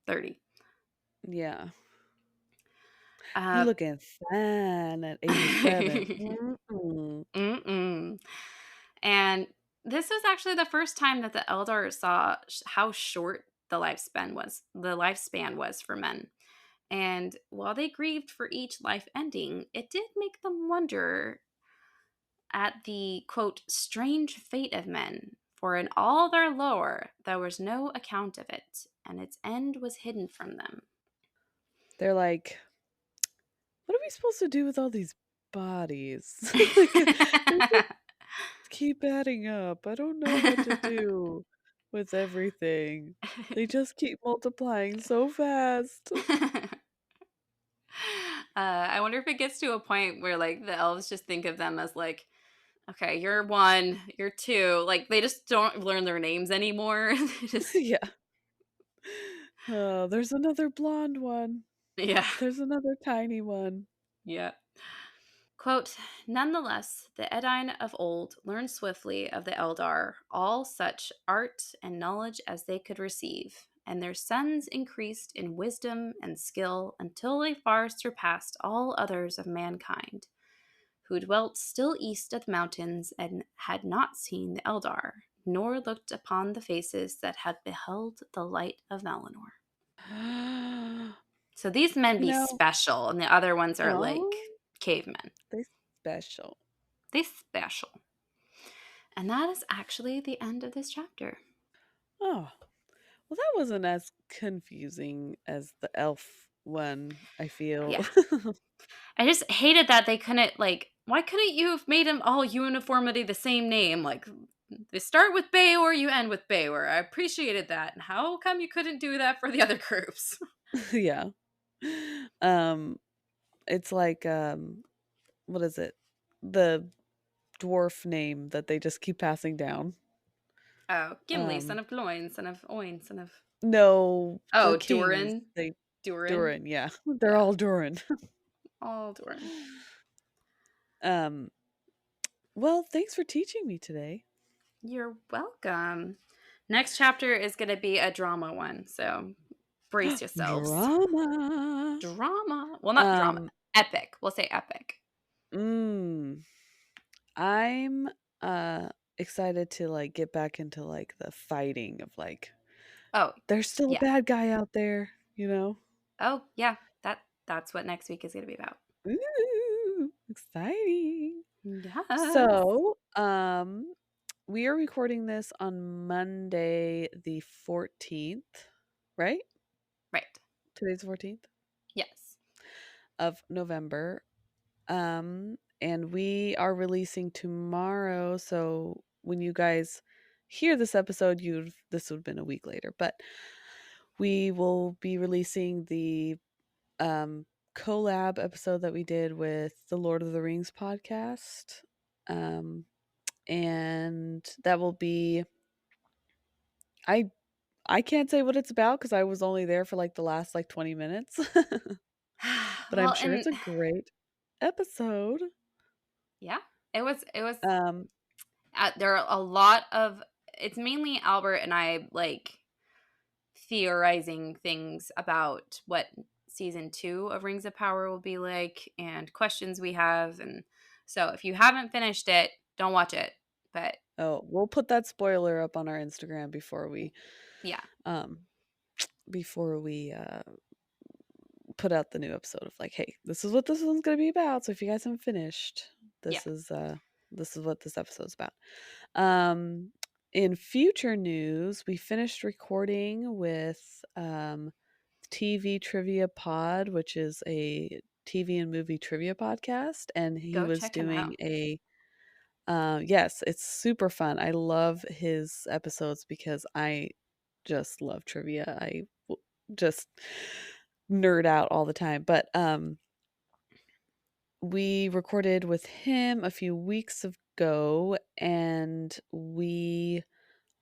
30. yeah. You Uh, looking fine at 87. Mm-mm. mm-mm. And this was actually the first time that the Eldar saw how short the lifespan was for men. And while they grieved for each life ending, it did make them wonder at the quote strange fate of men. For in all their lore, there was no account of it, and its end was hidden from them. They're like, what are we supposed to do with all these bodies? Like, they just keep adding up. I don't know what to do with everything. They just keep multiplying so fast. I wonder if it gets to a point where like the elves just think of them as like, okay, you're one, you're two. Like they just don't learn their names anymore. They just Yeah. Oh, there's another blonde one. yeah, There's another tiny one. yeah. Quote, nonetheless, the Edain of old learned swiftly of the Eldar all such art and knowledge as they could receive, and their sons increased in wisdom and skill until they far surpassed all others of mankind. who dwelt still east of the mountains and had not seen the Eldar, nor looked upon the faces that had beheld the light of Valinor. So these men You be know, special, and the other ones are like oh, cavemen. they special. They special. And that is actually the end of this chapter. Oh, well, that wasn't as confusing as the elf one, I feel. Yeah. I just hated that they couldn't, like, why couldn't you have made them all uniformity the same name? Like, they start with Bayor, you end with Bayor. I appreciated that. And how come you couldn't do that for the other groups? Yeah. Um, it's like, what is it? The dwarf name that they just keep passing down. Oh, Gimli, son Um, of Gloin, son of Oin, son of. no, the Oh, kings. Durin. They Durin. Durin, yeah. They're Yeah, all Durin. all Durin. um, well, thanks for teaching me today. You're welcome. Next chapter is going to be a drama one, so brace yourselves. Drama. Drama. Well, not drama. Um, Epic. We'll say epic. mm, I'm uh excited to like get back into like the fighting of like Oh, there's still a yeah. bad guy out there, you know? Oh, yeah. That's what next week is going to be about. Ooh, exciting. Yes. So, we are recording this on Monday the 14th, right? Right. Today's the 14th Yes. of November. And we are releasing tomorrow, so when you guys hear this episode, this would have been a week later, but we will be releasing the collab episode that we did with the Lord of the Rings podcast. And that will be I I can't say what it's about because I was only there for like the last like 20 minutes. But I'm Well, sure and it's a great episode. yeah, it was Um there are a lot of, it's mainly Albert and I like theorizing things about what season 2 of Rings of Power will be like and questions we have, and so if you haven't finished it, don't watch it. But oh, we'll put that spoiler up on our Instagram yeah, um before we put out the new episode of like, hey, this is what this one's going to be about. So if you guys haven't finished, yeah, this is what this episode's about. Um in future news, we finished recording with TV Trivia Pod, which is a TV and movie trivia podcast, and he go was check him doing out. a yes, it's super fun. I love his episodes because I just love trivia. Just nerd out all the time. But we recorded with him a few weeks ago, and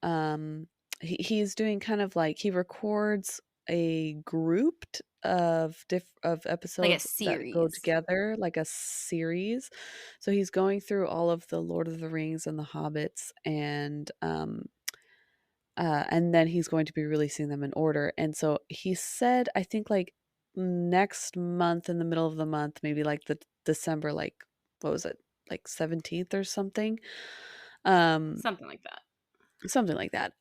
um he's doing kind of like he records a grouped of Like a episodes that go series. together like a series. So he's going through all of the Lord of the Rings and the Hobbits, and then he's going to be releasing them in order. And so he said, I think like next month, in the middle of the month, maybe like the December, like what was it, like 17th or something, um, Something like that. something like that.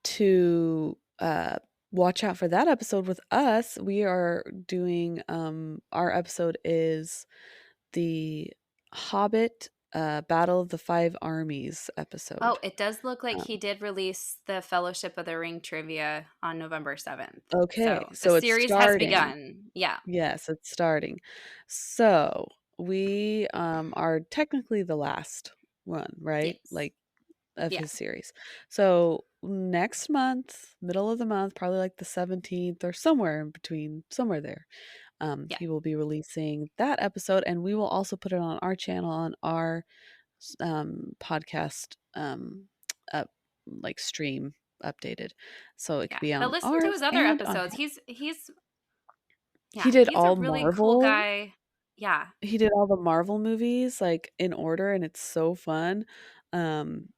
To watch out for that episode with us. We are doing our episode is the Hobbit Battle of the Five Armies Oh, episode. it does look like Um, he did release the Fellowship of the Ring trivia on November 7th. okay, So the so it's series has starting. begun. Yeah. Yes, it's starting. So we are technically the last one, right? Yes. Like of Yeah. his series. So next month, middle of the month, probably like the 17th or somewhere in between, somewhere there, Yeah. he will be releasing that episode, and we will also put it on our channel, on our podcast, up, like stream updated. So it could Yeah. be But on listen to ours his other and on episodes. He's he yeah, did he's a all really cool Marvel. guy. Yeah. He did all the Marvel movies like in order, and it's so fun. Um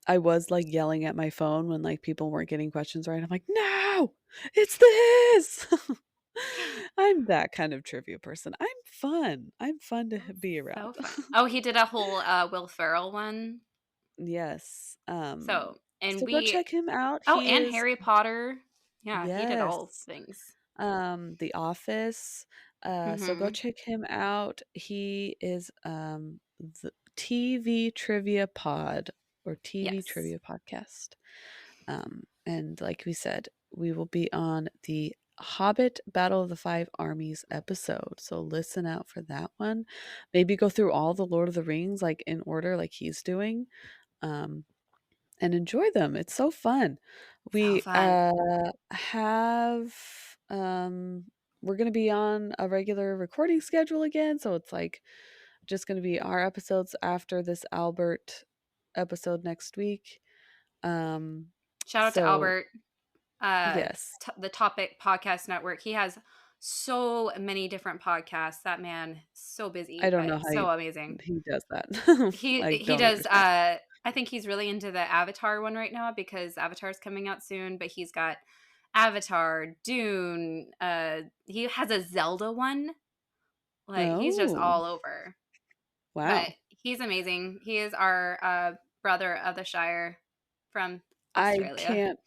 I was like yelling at my phone when like people weren't getting questions right. I'm like, "No! It's this!" I'm that kind of trivia person. I'm fun. I'm fun to That's be around. so fun. Oh, he did a whole Will Ferrell one. Yes. So, and So go we check him out. oh, He and is Harry Potter. Yeah, he did all yes. things. The Office. So go Mhm. check him out. He is the TV Trivia Pod or TV Yes. Trivia Podcast. And like we said, we will be on the Hobbit Battle of the Five Armies episode. So listen out for that one. Maybe go through all the Lord of the Rings like in order like he's doing. Um and enjoy them. It's so fun. So We fun. have we're going to be on a regular recording schedule again, so it's like just going to be our episodes after this Albert episode next week. Um Shout out to so Albert, yes. the Topic Podcast Network. He has so many different podcasts. That man, so busy, I don't know but how so amazing. he does that. I He don't does. understand. I think he's really into the Avatar one right now because Avatar's coming out soon. But he's got Avatar, Dune. He has a Zelda one. Like he's just Oh, all over. But wow. he's amazing. He is our brother of the Shire from I Australia. can't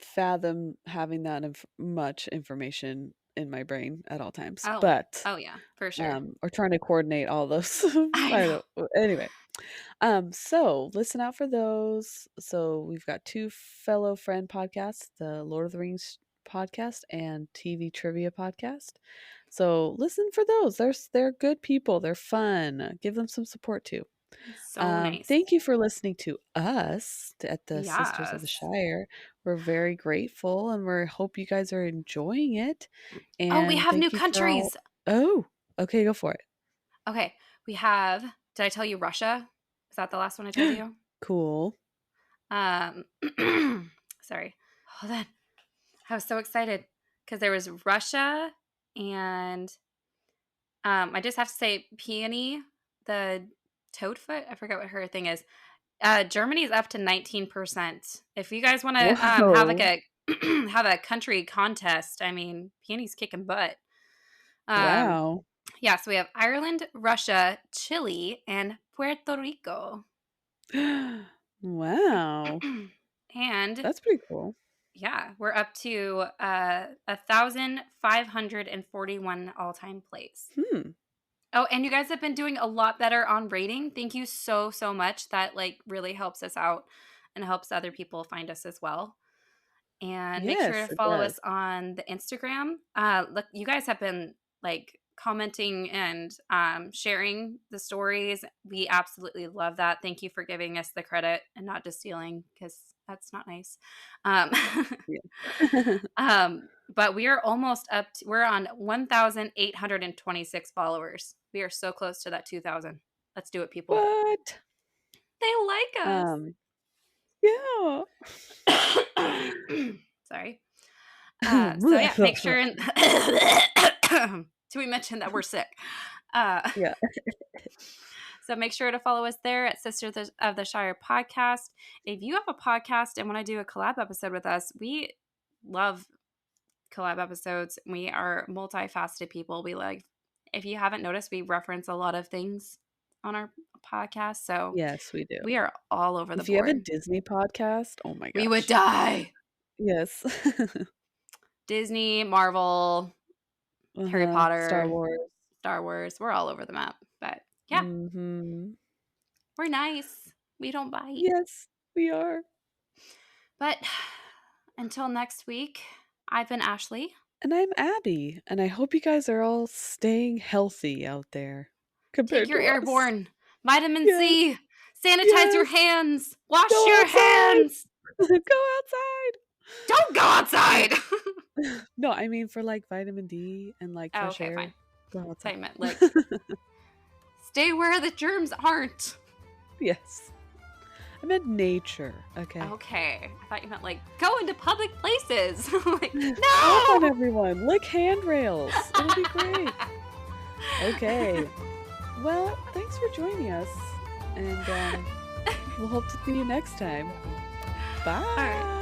fathom having that much information in my brain at all times. Oh, But oh yeah, for sure. or trying to coordinate all those. I I know. don't anyway. So listen out for those. So we've got two fellow friend podcasts, the Lord of the Rings podcast and TV Trivia podcast. So listen for those. They're good people. They're fun. Give them some support too. So nice. Thank you for listening to us at the Sisters of the Yes. Shire. We're very grateful and we hope you guys are enjoying it. Oh, we And have new thank you for all. countries. Oh, okay, go for Okay, we have. Did I tell you Russia? Was that the last one I told it. you? Cool. Um, sorry. Hold on. I was so excited because there was Russia and I just have to say Peony, the toadfoot. I forgot what her thing is. Germany's up to 19%. If you guys want to have like Whoa. a have a country contest, I mean, Peony's kicking butt. Um, Wow. yeah, so we have Ireland, Russia, Chile, and Puerto Rico. Wow. And That's pretty cool. yeah, we're up to 1,541 all-time plays. Hmm. Oh, and you guys have been doing a lot better on rating. Thank you so, so much. That like really helps us out and helps other people find us as well. And make sure Yes, to it follow does. us on the Instagram. Look, you guys have been like commenting and sharing the stories. We absolutely love that. Thank you for giving us the credit and not just stealing because that's not nice. Um, Yeah. but we are almost up. We're on 1,826 followers. We are so close to that 2,000. Let's do it, people. What? They like us. Yeah. Sorry. So yeah, make sure and so we mentioned that we're sick. Yeah. So make sure to follow us there at Sisters of the Shire Podcast. If you have a podcast and want to do a collab episode with us, we love collab episodes. We are multifaceted people. We like, if you haven't noticed, we reference a lot of things on our podcast. So Yes, we do. we are all over the If you have a board. Disney podcast, oh my We would gosh. die. Yes. Disney, Marvel, Harry Star Potter, Wars. Star Wars. We're all over the map. But yeah, Mm-hmm. we're nice. We don't bite. Yes, we are. But until next week, I've been Ashley. And I'm Abby, and I hope you guys are all staying healthy out there Take compared your to us. airborne vitamin Yes, C. Sanitize your yes. hands. Wash Go your outside. hands. Go outside. Don't go outside. No, I mean for like vitamin D and like Oh, fresh okay, air. fine. Go So outside. I meant like stay where the germs aren't. Yes. I meant nature. Okay. Okay. I thought you meant like go into public places. Like, Walk on no. everyone. Lick handrails. It'll be great. Okay. Well, thanks for joining us. And we'll hope to see you next time. Bye. All right.